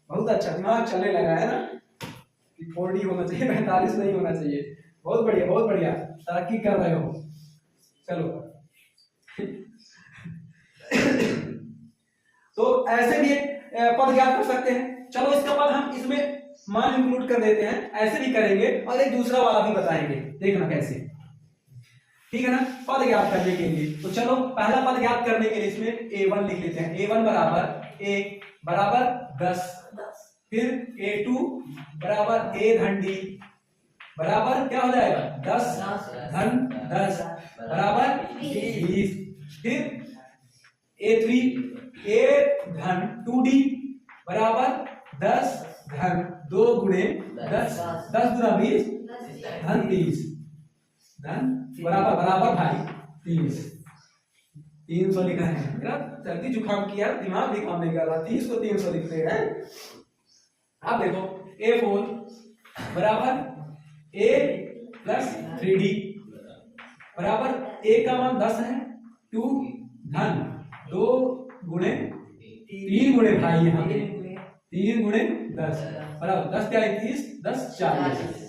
बहुत अच्छा दिमाग चलने लगा है ना कि 4D होना चाहिए, 45 नहीं होना चाहिए। बहुत बढ़िया, बहुत बढ़िया, तरक्की कर रहे हो। चलो तो ऐसे भी पद ज्ञात कर सकते हैं। चलो इसका पद हम इसमें मान इंक्लूड कर देते हैं, ऐसे भी करेंगे और एक दूसरा वाला भी बताएंगे, देखना कैसे, ठीक है ना। पद ज्ञात करने के लिए तो चलो पहला पद ज्ञात करने के लिए इसमें A1 लिख लेते हैं। A1 बराबर A बराबर 10, फिर A2 बराबर A धन D बराबर क्या हो जाएगा 10 धन 10 बराबर 20, फिर A3 A धन 2D बराबर 10 धन 2 गुणे 10, 10 गुना 20 धन 30 धन बराबर भाई 30। 300 लिखा है, मेरा सर्दी जुकाम किया, दिमाग भी काम नहीं कर रहा, 30 को 300 लिखते हैं। अब देखो A4 बराबर A प्लस 3D बराबर A का मान 10 है, 2 धन 2 गुणे 3 गुणे भाई यहाँ 3 गुणे 10 बराबर 10 क्या है 30, 10 40।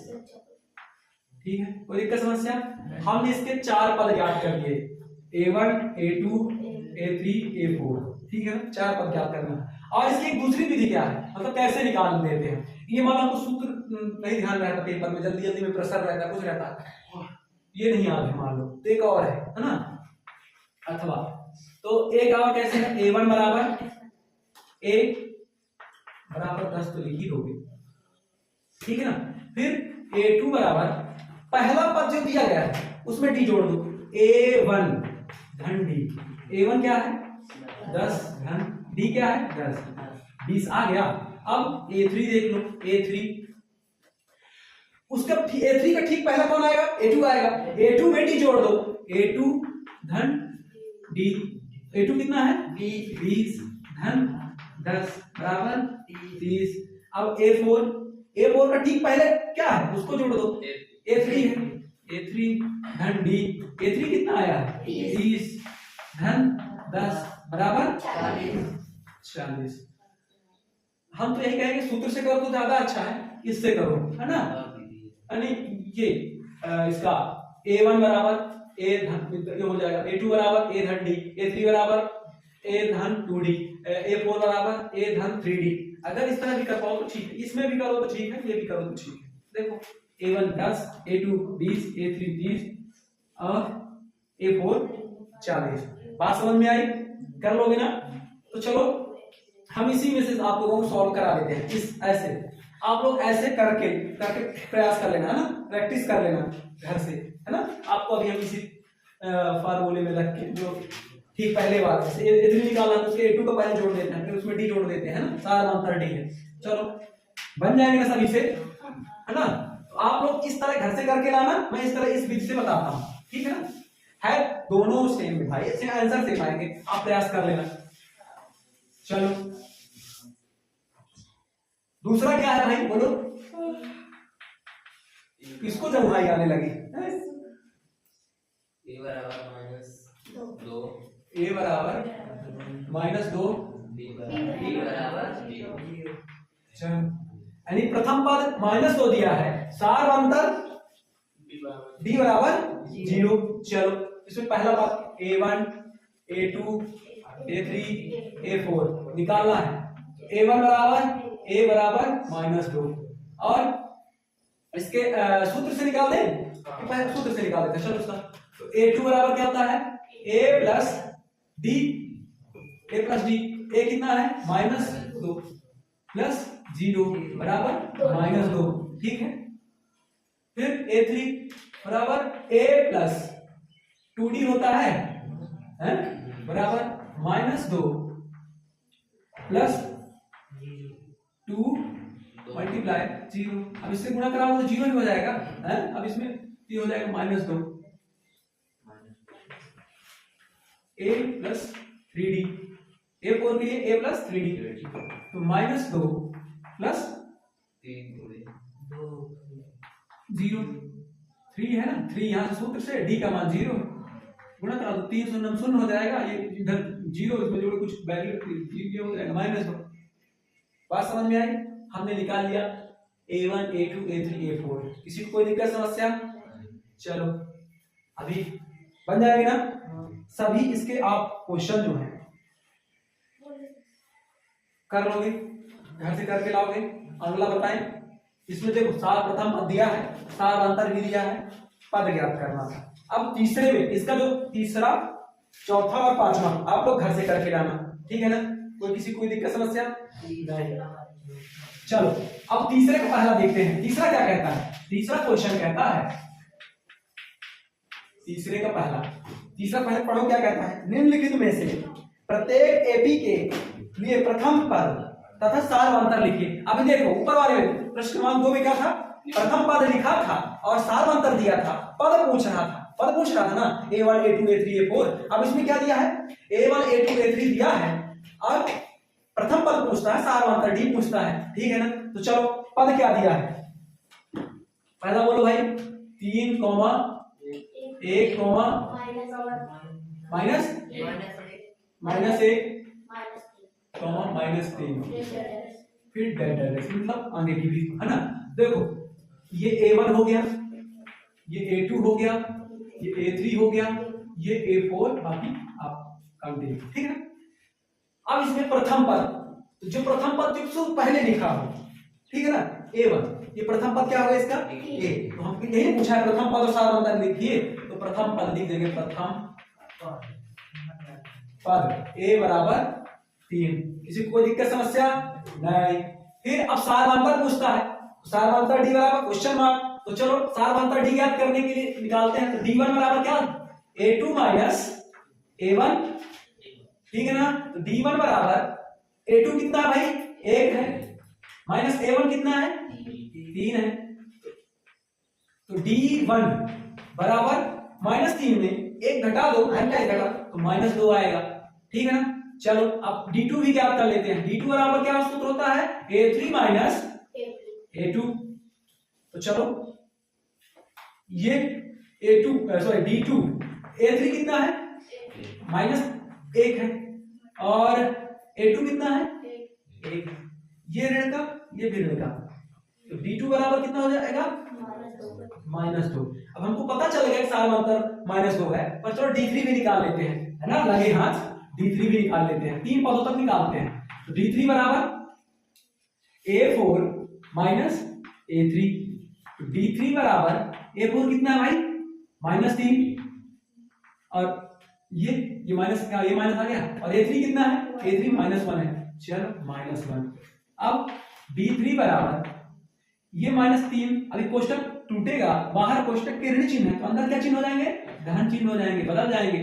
ठीक है, कोई दिक्कत समस्या? हमने इसके 4 पद ज्ञात कर लिए, A1 A2 A3 A4। ठीक है, 4 पद ज्ञात करना। और इसकी एक दूसरी विधि क्या है, मतलब कैसे निकाल देते हैं। ये मान आपको सूत्र नहीं ध्यान रहता पेपर में, जल्दी जल्दी में प्रेशर रहता है, कुछ रहता है, ये नहीं याद है मान लो, तो एक और है ना, अथवा तो एक और कैसे है, A1 बराबर A बराबर 10 तो लिख ही दोगे, ठीक है ना। फिर A2 बराबर पहला पद जो दिया गया है उसमें D जोड़ दो, A1 धन D। A1 क्या है 10 धन D क्या है 10, 20 आ गया। अब A3 देख लो, A3 उसका A3 का ठीक पहला कौन आएगा, A2 आएगा, A2 में D जोड़ दो, A2 धन D। A2 कितना है 20 धन 10 बराबर 30। अब A4 का ठीक पहले क्या है उसको जोड़ दो, A3 है, A3 धन D। A3 कितना आया 30 धन 10 बराबर 40। हम तो यही कहेंगे सूत्र से करो तो ज्यादा अच्छा है, इससे करो, है ना। यानी ये इसका A1 बराबर A धन ये हो जाएगा, A2 बराबर A धन D, A3 बराबर A धन 2D, A4 बराबर A धन 3D। अगर इस तरह भी कर पाओ तो ठीक है, इसमें भी करो तो ठीक है, ये भी करो तो ठीक है। देखो A1 10, A2 20, A3 30 और A4 40। बात समझ में आई, कर लोगे ना। तो चलो हम इसी में से आप लोगों को सॉल्व करा देते हैं। इस ऐसे आप लोग ऐसे करके प्रयास कर लेना, है ना, प्रैक्टिस कर लेना घर से, है ना। आपको अभी हम इसी फार्मूले में रख के जो ठीक पहले बार से A3 निकालना तो उसके A2 का पहले जोड़ देते हैं, फिर उसमें D जोड़ देते हैं ना, सारा अंतर D है। चलो बन जाएंगे सभी से, है ना। तो आप लोग इस तरह घर से करके लाना, मैं इस तरह इस विधि से बताता हूँ, ठीक है ना। है दोनों सेम है भाई, इससे आंसर सेम आएंगे, आप प्रयास कर लेना। चलो दूसरा क्या है भाई बोलो, किसको जब भाई आने लगी, A बराबर -2, A बराबर -2, B बराबर 0। चलो यानी प्रथम पद -2 दिया है, सार अंतर D बराबर 0। चलो इसमें पहला पद A1 A2 A3 A4 निकालना है। A1 बराबर A बराबर -2 और इसके सूत्र से निकाल दें, सूत्र से निकाल देते हैं। चलो उसका तो A2 बराबर क्या होता है A plus D, A plus D, A कितना है -2 प्लस 0 बराबर -2, ठीक है। फिर A3 बराबर A प्लस 2D होता है बराबर -2 प्लस 2 मल्टीप्लाई 0। अब इससे गुणा कराओ तो 0 ही हो जाएगा, है। अब इसमें ये हो जाएगा -2 A प्लस 3D, A4 के लिए A प्लस 3D, तो -2 प्लस 0 3 है ना, 3 यहाँ से सूत्र से D का मान 0 गुणा करा दो, 3 शून्य शून्य हो जाएगा, ये इधर 0 इसमें जोड़ कुछ वैल्यू ये हो जाएगा -2। बात समझ में आई, हमने निकाल लिया A1 A2 A3 A4। किसी को कोई दिक्कत समस्या? चलो अभी बन जाएगा ना सभी इसके आप क्वेश्चन जो है कर लोगे, घर से करके लाओगे। अगला बताएं, इसमें देखो सार प्रथम पद दिया है, सार अंतर भी दिया है, पद ज्ञात करना था। अब तीसरे में इसका जो तीसरा चौथा और पांचवा आप लोग घर से करके लाना, ठीक है ना। कोई किसी कोई दिक्कत समस्या नहीं। चलो अब तीसरे का पहला देखते हैं, तीसरा क्या कहता है। तीसरा क्वेश्चन कहता है, तीसरे का तीसरा पहले पढ़ो क्या कहता है। निम्नलिखित में से प्रत्येक एपी के लिए प्रथम पद तथा सार्वंतर लिखिए। अभी देखो ऊपर वाले में प्रश्न क्रमांक 2 में क्या था, प्रथम पद लिखा था और सार्वंतर दिया था, पद पूछ रहा था। पद पूछ रहा था ना A1 A2 A3 A4। अब इसमें क्या दिया है, A1 A2 A3 दिया है और प्रथम पद पूछता है, सारवांतर D पूछता है, ठीक है ना। तो चलो पद क्या दिया है, पहला बोलो भाई 3 कोमा 1 कोमा माइनस -1 कोमा -3 फिर डेड एड्रेस मतलब आगे की भी, है ना। देखो ये A1 हो गया, ये A2 हो गया, ये A3 हो गया, ये A4, बाकी आप कंटिन्यू, ठीक है ना। अब इसमें प्रथम पद, तो जो प्रथम पद जो पहले लिखा हो, ठीक है ना, A1, ये प्रथम पद क्या होगा इसका A। तो हम यही पूछा है प्रथम पद और सारवांतर लिखिए, तो प्रथम पद लिख देंगे, प्रथम पद A बराबर 3। किसी को कोई दिक्कत समस्या नहीं। फिर अब सारवांतर पूछता है, सारवांतर D बराबर क्वेश्चन मार्क। तो चलो सारवांतर D ज्ञात करने के लिए निकालते हैं। तो D1 बराबर क्या, A2 माइनस A1, ठीक है ना। तो D1 बराबर A2 कितना है भाई 1 है, माइनस A1 कितना है 3 है। तो D1 बराबर -3 में 1 घटा दो, घटा तो -2 आएगा, ठीक है ना। चलो अब D2 भी ज्ञात कर लेते हैं। D2 बराबर क्या सूत्र होता है, A3 माइनस A2। तो चलो ये A2 सॉरी D2, A3 कितना है -1 है और A2 कितना है 1, ये ऋण का ये भी ऋण का। तो D2 बराबर कितना हो जाएगा -2। अब हमको पता चल गया कि सारवांतर -2 है, पर चलो D3 भी निकाल लेते हैं, है ना, लगे हाथ D3 भी निकाल लेते हैं, 3 पदों तक निकालते हैं। तो D3 बराबर A4 माइनस A3। तो D3 बराबर A4 कितना है भाई -3 और ये माइनस क्या, ये माइनस आ गया, और A3 कितना है, A3 -1 है, चलो -1। अब D3 बराबर ये -3, अभी कोष्टक टूटेगा, बाहर कोष्टक के ऋण चिन्ह है, तो अंदर क्या चिन्ह हो जाएंगे, धन चिन्ह हो जाएंगे, बदल जाएंगे।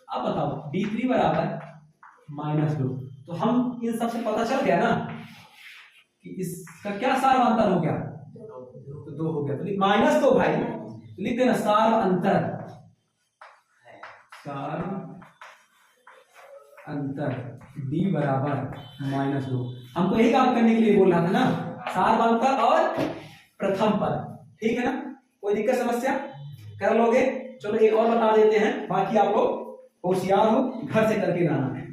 अब बताओ D3 बराबर -2। तो हम इन सब से पता चल गया ना कि इसका क्या सारवांतर हो गया, तो 2 हो गया। तो -2 भाई, तो लिख देना सार अंतर D बराबर -2। हमको यही काम करने के लिए बोल रहा था ना, सारवांतर और प्रथम पद, ठीक है ना। कोई दिक्कत समस्या कर लोगे। चलो एक और बता देते हैं, बाकी आप लोग होशियार हो, घर से करके लाना है,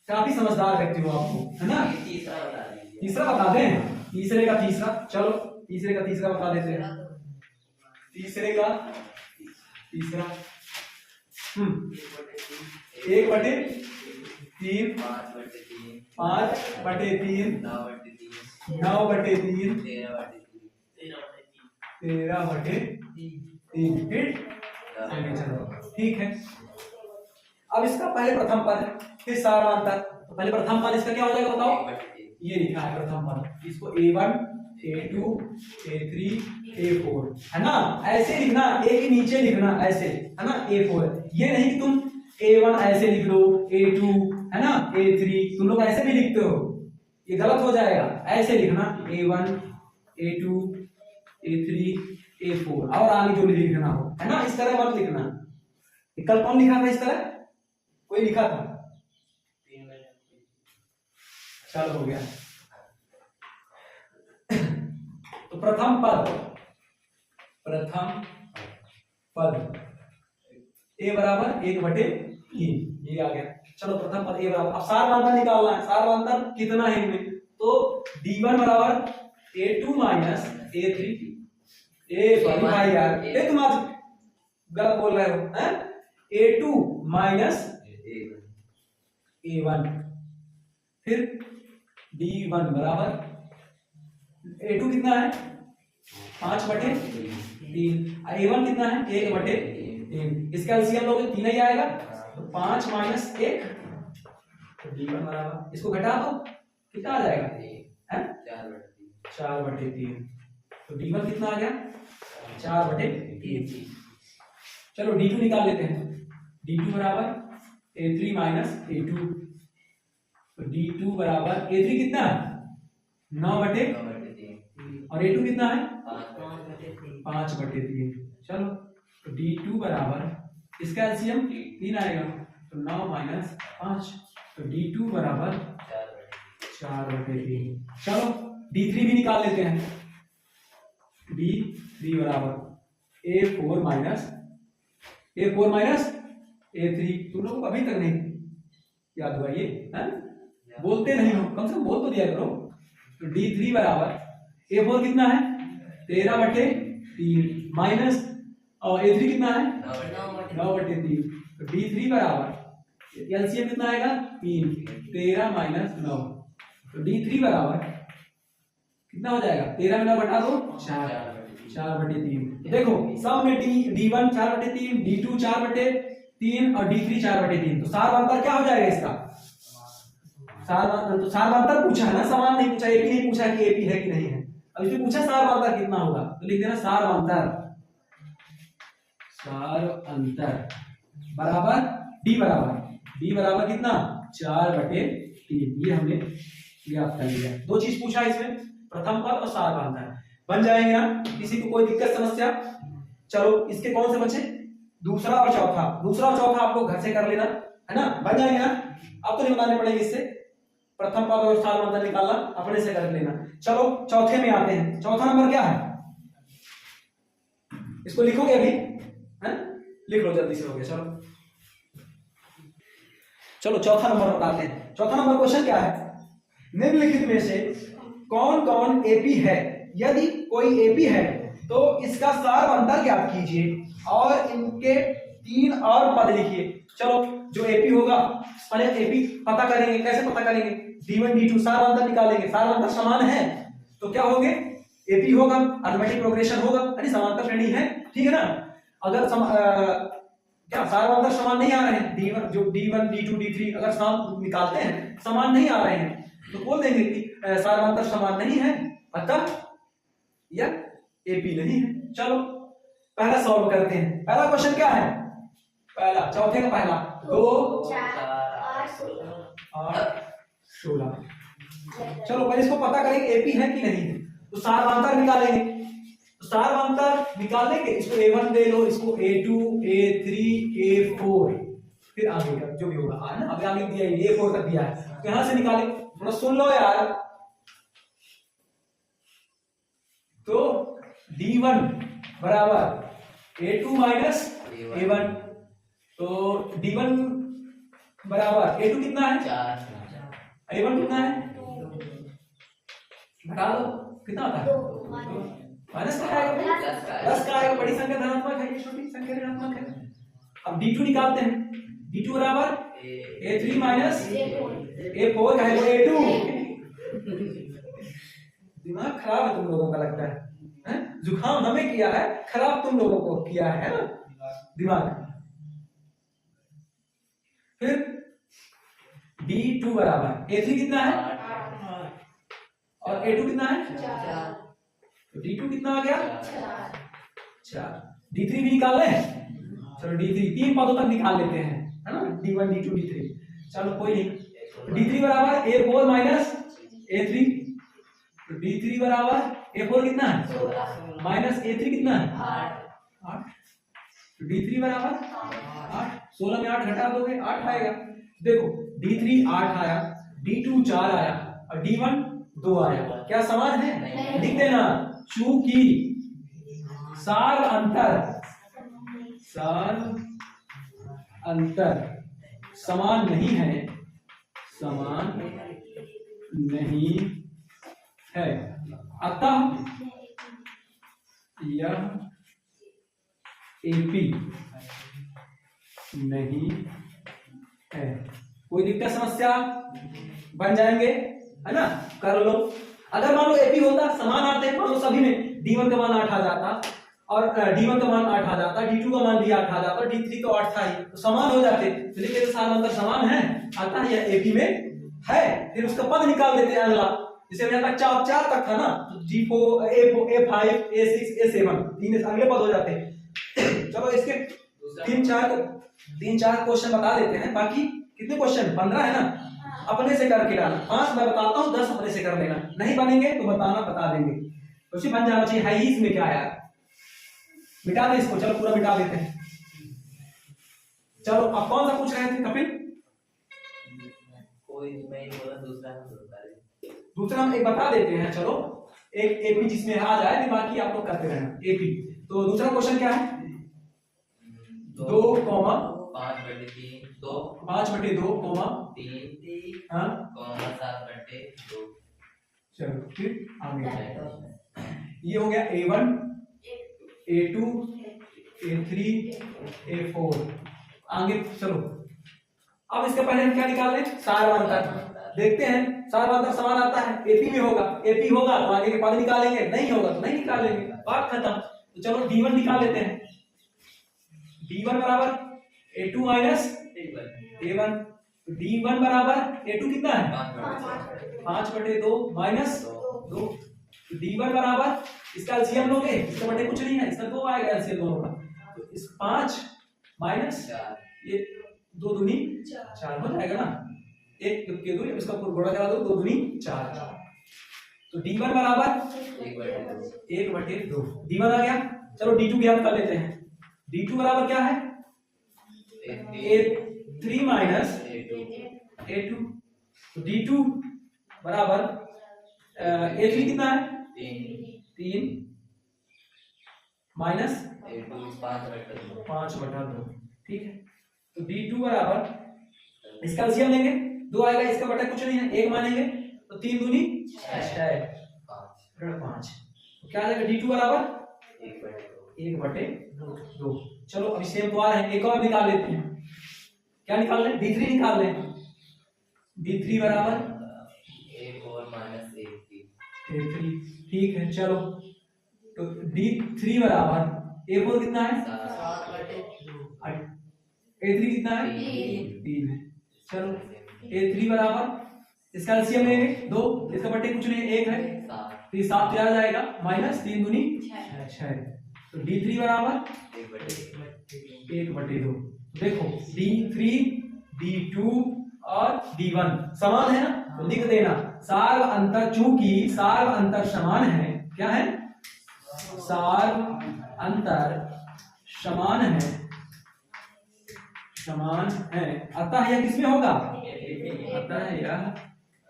काफी समझदार व्यक्ति हो आपको, है ना। तीसरा बता दें, तीसरे का तीसरा, चलो तीसरे का तीसरा बता देते हैं। तीसरे का तीसरा 1/3 5/3 9/3 13/3 फिर ठीक है। अब इसका पहले प्रथम पद फिर सारवांतर। तो पहले प्रथम पद इसका क्या हो जाएगा बताओ, ये लिखा है प्रथम पद, इसको A1 A2 A3 A4, है ना, ऐसे लिखना, A के नीचे लिखना ऐसे, है ना, A4। ये नहीं कि तुम A1 ऐसे लिख लो, A2, है ना, A3, तुम लोग ऐसे भी लिखते हो, ये गलत हो जाएगा। ऐसे लिखना A1 A2 A3 A4 और आगे जो भी लिखना हो, है ना, इस तरह मत लिखना। कल कौन लिखा था इस तरह, कोई लिखा था, चलो हो गया। तो प्रथम पद A बराबर 1/3, ये आ गया। चलो प्रथम पद A बराबर, अब सारवांतर निकालना है, सारवांतर कितना है इनमें, तो D1 बराबर A2 माइनस A3, सॉरी भाई यार, ये तुम आज गलत बोल रहे हो, हैं, A2 माइनस A1, फिर D1 बराबर A2 कितना है 5/3, A1 कितना है 1/3, इसका एलसीएम लोगे 3 ही आएगा, तो 5 माइनस 1, तो D1 बराबर, इसको घटा दो कितना आ जाएगा, है 4/3, तो D1 कितना आ गया 4/3। चलो D2 निकाल लेते हैं। D2 बराबर A3 माइनस A2, तो D2 बराबर A3 कितना है 9/3 और A2 कितना है 5/3। चलो तो D2 बराबर इसका एलसीएम 3 आएगा, तो 9 माइनस 5, तो D2 बराबर 4/3। चलो D3 भी निकाल लेते हैं। D3 बराबर A4 माइनस A3। तुम लोगों को अभी तक नहीं याद हुआ ये, है? बोलते नहीं हो, कम से कम बोल तो दिया करो। तो D3 बराबर A4 कितना है 13/3 माइनस और A3 कितना है 9/3। तो D3 बराबर एलसीएम कितना आएगा 3, 13 माइनस 9, तो D3 बराबर कितना हो जाएगा 13 में 9 घटा दो 4/3। देखो सब में D1 4/3, D2 4/3 और D3 4/3, तो सार अंतर क्या हो जाएगा इसका? तो सार अंतर पूछा है ना, समान नहीं पूछा, एपी नहीं पूछा कि एपी है कि नहीं है। अब इसमें पूछा सार अंतर कितना होगा, तो लिख देना सार अंतर बराबर D बराबर कितना 4/3। ये हमने ज्ञात कर लिया। दो चीज पूछा इसमें, प्रथम पद और सार अंतर बन जाएंगे ना, किसी को कोई दिक्कत समस्या? चलो इसके कौन से बचे, दूसरा और चौथा आपको घर से कर लेना है ना, बन जाएंगे ना। अब तो नहीं बनाने पड़ेंगे इससे, प्रथम पद और सार अंतर निकालना अपने से कर लेना। चलो चौथे में आते हैं। चौथा नंबर क्या है, इसको लिखोगे अभी, है? लिख लो जल्दी से, हो गया। चलो चौथा नंबर बताते हैं। चौथा नंबर क्वेश्चन क्या है, निम्नलिखित में से कौन कौन एपी है? यदि कोई एपी है तो इसका सार अंतर ज्ञात कीजिए और इनके 3 और पद लिखिए। चलो जो एपी होगा पहले एपी पता करेंगे। कैसे पता करेंगे? D1 D2 सार अंतर निकालेंगे। सार अंतर समान है तो क्या होंगे, एपी होगा, अरिथमेटिक प्रोग्रेशन होगा, यानी समांतर श्रेणी है, ठीक है ना। अगर क्या सार अंतर समान नहीं आ रहे हैं, D1 D2 D3 अगर समान निकालते हैं समान नहीं आ रहे हैं तो बोल देंगे कि सार अंतर समान नहीं है, अतः यह एपी नहीं है। चलो पहला सॉल्व करते हैं। पहला क्वेश्चन क्या है, पहला चौथे का पहला 2 4 8 16। चलो पहले इसको पता करेंगे एपी है कि नहीं है, तो सार अंतर निकालेंगे। तो सार अंतर निकालने के इसको A1 दे लो, इसको A2 A3 A4, फिर आगे का जो भी होगा ना, अभी आगे दिया है A4 तक दिया है, तो यहां से निकालें। थोड़ा सुन लो यार। तो D1 बराबर A2 माइनस A1, तो D1 बराबर A2 कितना है 4, A1 कितना है, घटा दो कितना आता है माइनस का आएगा, 10 का आएगा। बड़ी संख्या धनात्मक है, ये छोटी संख्या ऋणात्मक है। अब D2 निकालते हैं। D2 बराबर A3 माइनस A4 है, A2। दिमाग खराब है तुम लोगों का, लगता है जुकाम हमें किया है, खराब तुम लोगों को किया है ना दिमाग। फिर D2 बराबर A3 कितना है 8 और A2 कितना है 4, तो D2 कितना आ गया 4। D3 भी निकाल लें। चलो D3 तीन पदों तक निकाल लेते हैं, है ना, D1 D2 D3। चलो कोई नहीं। D3 बराबर A4 माइनस A3, तो D3 बराबर A4 कितना है माइनस A3 कितना है 8, तो D3 बराबर 8। 16 में 8 घटा दोगे 8 आएगा। देखो D3 8 आया, D2 4 आया और D1 2 आया, क्या समान है? लिख देना, चूंकि सार अंतर समान नहीं है, अतः यह एपी नहीं है। कोई दिक्कत समस्या? बन जाएंगे, है ना, कर लो। अगर मान लो एपी होता, समान आते हैं, मान लो सभी में D1 का मान 8 आ जाता और D1 का मान 8 आ जाता, D2 का मान भी 8 आ जाता, D3 तो 8 था ही, तो समान हो जाते। तो लिख देते सार अंतर समान है, अतः यह एपी में है। फिर उसका पद निकाल देते हैं अगला, जिसे यहाँ तक 4 तक था ना, तो G4 A5 A6 A7 तीन अगले पद हो जाते हैं। चलो इसके 3-4 क्वेश्चन बता देते हैं। बाकी कितने क्वेश्चन 15 है ना, अपने से करके डालना। 5 मैं बताता हूँ, 10 अपने से कर लेना। नहीं बनेंगे तो बता देंगे, तो बन जाना चाहिए। है ही इसमें क्या यार, मिटा दे इसको, चलो पूरा मिटा देते हैं। चलो अब कौन सा पूछ रहे थे कपिल? कोई मैं ही बोला, दूसरा हम बता रहे। दूसरा हम एक बता देते हैं, चलो एक एपी जिसमें आ जाए, बाकी आप लोग करते रहना एपी। तो दूसरा क्वेश्चन क्या है? 2, 5/3 2 5/2 कोमा 3 हाँ 7/2। चलो फिर आगे ये हो गया A1 A2 A3 A4। आगे चलो अब इसके पहले हम क्या निकाल लें? सारवांतर। देखते हैं सारवांतर समान आता है, एपी में होगा, एपी होगा तो आगे के पद निकालेंगे, नहीं होगा तो नहीं निकालेंगे, बात खत्म। तो चलो D1 निकाल लेते हैं। D1 बराबर A2 माइनस A1। D1 बराबर A2 कितना है? 5/2 माइनस 2। D1 बराबर इसका एलसीएम लोगे, इसका बटे कुछ नहीं है, इसका 2 आएगा एलसीएम दोनों का। तो इस 5 माइनस ये 2 दूनी 4 हो जाएगा ना, 1 के 2 इसका गुणा करा दो, 2 दूनी 4। तो D1 बराबर 1/2। D1 आ गया। चलो D2 ज्ञात कर लेते हैं। D2 बराबर क्या है? A3 minus A2। तो D2 बराबर A3 कितना है? 3 माइनस 5/2। ठीक है। तो D2 बराबर इसका एलसीएम लेंगे, 2 आएगा, इसका बटा कुछ नहीं है, 1 मानेंगे तो 3 दूनी 6 5। तो क्या आ जाएगा? D2 बराबर 1/2। चलो अभी सेम तो आ रहे हैं, एक और निकाल लेते हैं। क्या निकाल लें? D3 निकाल लें। D3 बराबर A3। ठीक है चलो, तो D3 बराबर A4 कितना है? 7/2। A3 कितना है? 3 है। चलो A3 बराबर इसका एलसीएम लेंगे, 2, इसका बटे कुछ नहीं, 1 है, तो ये 7 पे आ जाएगा, माइनस 3 दूनी 6। तो D3 बराबर 1/2। देखो D3 D2 और D1 समान है ना, तो लिख देना सार्व अंतर। चूंकि सार्व अंतर समान है, क्या है? सार्व अंतर समान है, समान है, अतः यह किसमें होगा? अतः यह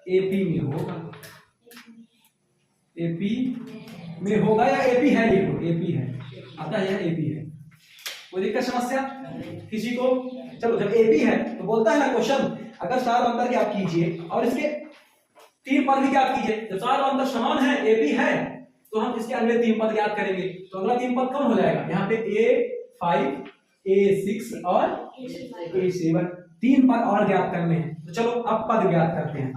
एपी में होगा। एपी में होगा या एपी है? देखो एपी है, अतः यह एपी है। कोई दिक्कत समस्या किसी को? चलो जब एपी है तो बोलता है ना क्वेश्चन, अगर सार्व अंतर ज्ञात कीजिए और इसके 3 पद भी ज्ञात कीजिए। जब सार्व अंतर समान है, एपी है, तो हम इसके अगले 3 पद ज्ञात करेंगे। तो अगला 3 पद कौन हो जाएगा? यहाँ पे A5 A6 और A7 3 पद और ज्ञात करने हैं। तो चलो अब पद ज्ञात करते हैं।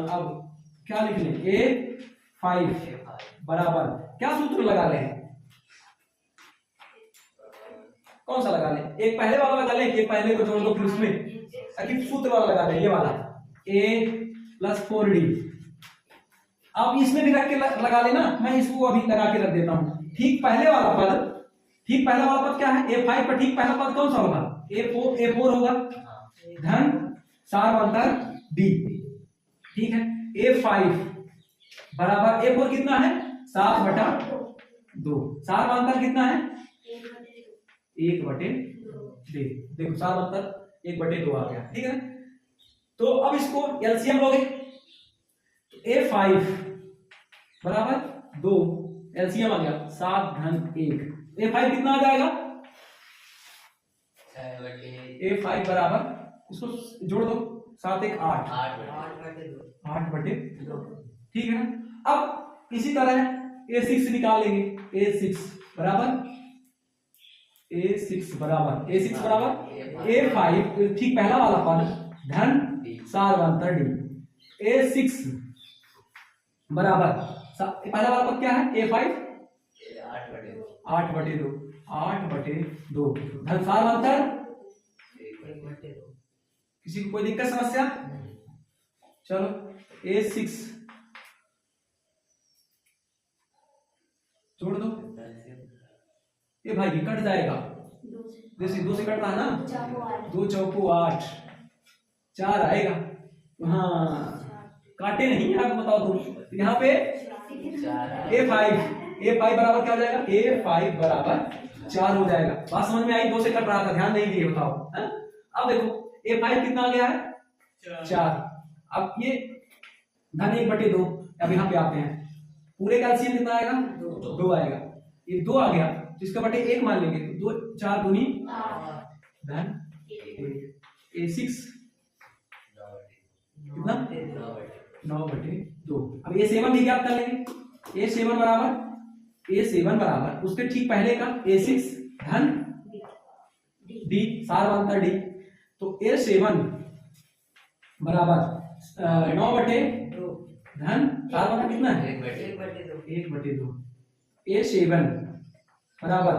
अब क्या लिख लें? A5 बराबर क्या सूत्र लगा लें? कौन सा लगा लें? एक पहले वाला लगा लें कि पहले को जोड़ दो फिर उसमें, ताकि सूत्र वाला लगा लें, ये वाला A + 4D। अब इसमें भी रख के लगा लेना, मैं इसको अभी लगा के रख देता हूं। ठीक पहले वाला पद क्या है? A5 पर ठीक पहला पद कौन सा होगा? A4 होगा, धन सार्वंतर D। ठीक है। A5 बराबर A4 कितना है? 7/2। सार्वंतर कितना है? 1/2। देखो सार्वंतर 1/2 आ गया। ठीक है। तो अब इसको एलसीएम लोगे, तो A5 बराबर 2, एलसीएम आ गया 7 धन 1। A5 कितना आ जाएगा? A5 बराबर इसको जोड़ दो, 7 1 8 8/2। ठीक है ना। अब इसी तरह A6 निकाल लेंगे। A6 बराबर A5 ठीक पहला वाला पद धन सार्वंतर D। A6 बराबर पहला वाला पद क्या है? A5 8/2 धन सार्वंतर। किसी को कोई दिक्कत समस्या? चलो A6 जोड़ दो, ये भाई कट जाएगा, जैसे 2 से कटता है ना, 2 चौको 8, 4 आएगा। हाँ काटे नहीं यार, बताओ तुम। तो यहाँ पे A5 बराबर क्या हो जाएगा? A5 बराबर 4 हो जाएगा। बात समझ में आई? 2 से कट रहा था, ध्यान नहीं दिए, बताओ है? अब देखो A5 कितना आ गया है? 4। अब ये धन 1/2। अब यहाँ पे आते हैं, पूरे का एलसीएम कितना आएगा? 2 आएगा। ये 2 आ गया तो इसका बटे 1 मान लेंगे, तो 2 4 दूनी धन 1। A6 कितना? 9/2। अब A7 भी ज्ञात कर लेंगे। A7 बराबर उसके ठीक पहले का A6 धन D, सार अंतर D। तो A7 बराबर 9/2 धन सार अंतर कितना है? 1/2। A7 बराबर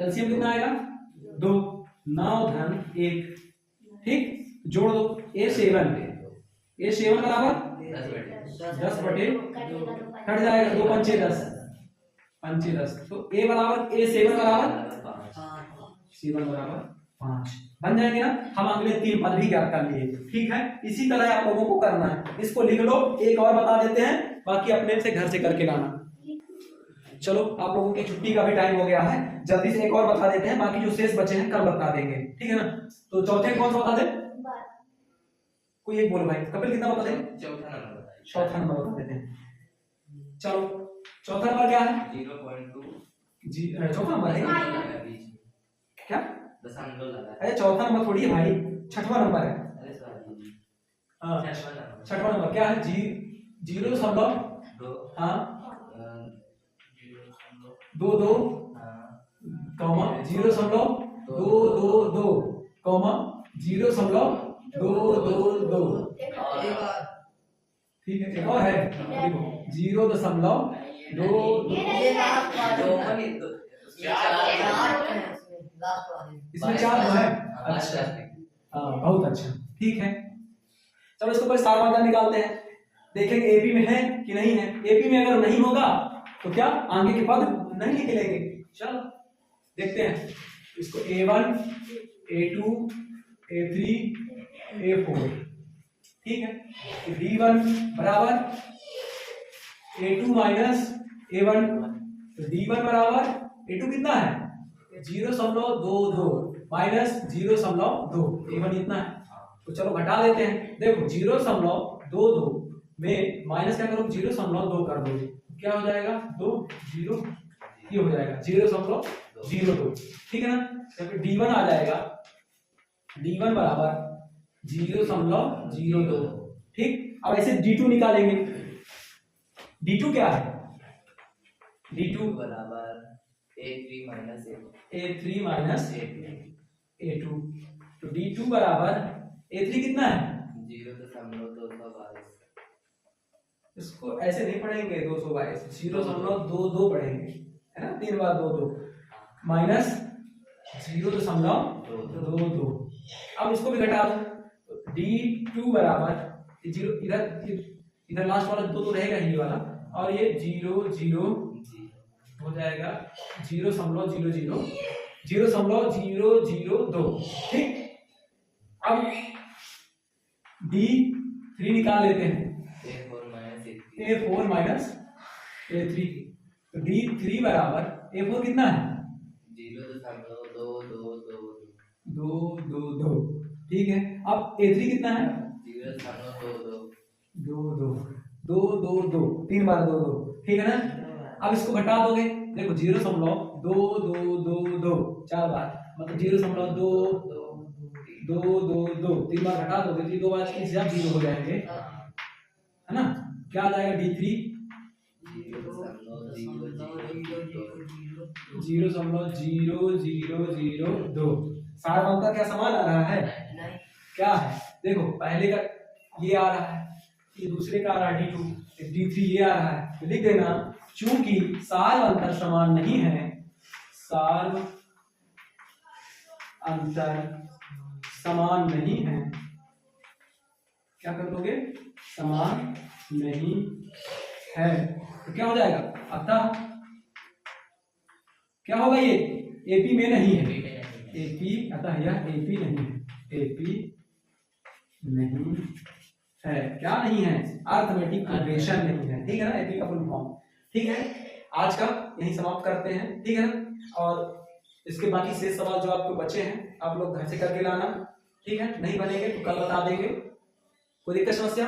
एलसीएम कितना आएगा? 2, 9 धन 1। ठीक, जोड़ दो। A7 बराबर 10/2 कट जाएगा, 2 पंचे 10, 10। तो A7 बराबर 5 बन जाएंगे ना। हम अगले 3 पद भी ज्ञात कर लिए। ठीक है, इसी तरह आप लोगों को करना है। इसको लिख लो, एक और बता देते हैं, बाकी अपने से घर से करके लाना। चलो, आप लोगों की छुट्टी का भी टाइम हो गया है, जल्दी से एक और बता देते हैं, बाकी जो शेष बचे हैं कल बता देंगे। ठीक है ना? तो चौथे कौन सा बता दे? कोई एक बोलो भाई। कपिल कितना बता दे? चौथा नंबर बता देते हैं। चलो, चौथा नंबर क्या है? 0.2 चौथा नंबर है क्या? दशमलव लगा। अरे चौथा नंबर थोड़ी है भाई, छठवां नंबर है। अरे सॉरी, हाँ, छठवां नंबर क्या है? 0.2 हाँ 22 कॉमा 0.222 कॉमा 0.222। ठीक है, एक और है, देखो 0.222। इसमें 4 है। अच्छा, हाँ बहुत अच्छा। ठीक है, चलो इसको सार वाला निकालते हैं, देखेंगे एपी में है कि नहीं है। एपी में अगर नहीं होगा तो क्या आगे के पद नहीं निकलेंगे। चलो देखते हैं इसको। A1 A2 A3 A4। ठीक है, D1 बराबर A2 माइनस A1। तो D1 बराबर A2 कितना है? 0.22 माइनस 0.2। A1 इतना है, तो चलो घटा देते हैं। देखो 0.22 में माइनस क्या करो? 0.2 कर दो, क्या हो जाएगा? 2 0, ये हो जाएगा 0.02। ठीक है ना? तो D1 आ जाएगा, D1 बराबर 0.02। ठीक, अब ऐसे D2 निकालेंगे। D2 क्या है? D2 बराबर A3 minus A3 minus A2। तो D2 बराबर A3 कितना है? 0.222। इसको ऐसे नहीं पढ़ेंगे 222, 0.22 पढ़ेंगे, है ना? 3 बार 2 2 माइनस 0.22। अब इसको भी घटा दो, तो D2 बराबर 0, इधर लास्ट वाला 2 तो रहेगा ही वाला, और ये 0 0 हो जाएगा 0.002। ठीक, अब D3 निकाल लेते हैं। A4 minus A3। तो D3 बराबर A4 कितना है? 0.222। ठीक है, अब A3 कितना है? 0.22। 3 बार 2 2। ठीक है ना? अब इसको घटा दोगे, देखो 0.2222 4 बार, मतलब 0.222। 3 बार घटा दोगे तो 2 बार 0 हो जाएंगे, है ना? क्या आ जाएगा? D3 0.0002। सार अंतर क्या समान आ रहा है? क्या है? देखो पहले का ये आ रहा है, ये दूसरे का आ रहा है D2, D3 ये आ रहा है। तो लिख देना, चूंकि सार अंतर समान नहीं है, सार अंतर समान नहीं है, क्या कर दोगे? समान नहीं है, तो क्या हो जाएगा? अतः क्या होगा? ये एपी में नहीं है, एपी, अतः यह एपी नहीं है, एपी नहीं है, क्या नहीं है, अर्थमेटिक प्रोग्रेशन नहीं है, ठीक है ना, एपी का फुल फॉर्म। ठीक है, आज का यही समाप्त करते हैं, ठीक है ना। और इसके बाकी शेष सवाल जो आपको बचे हैं आप लोग घर से करके लाना, ठीक है, नहीं बनेंगे तो कल बता देंगे। कोई दिक्कत समस्या?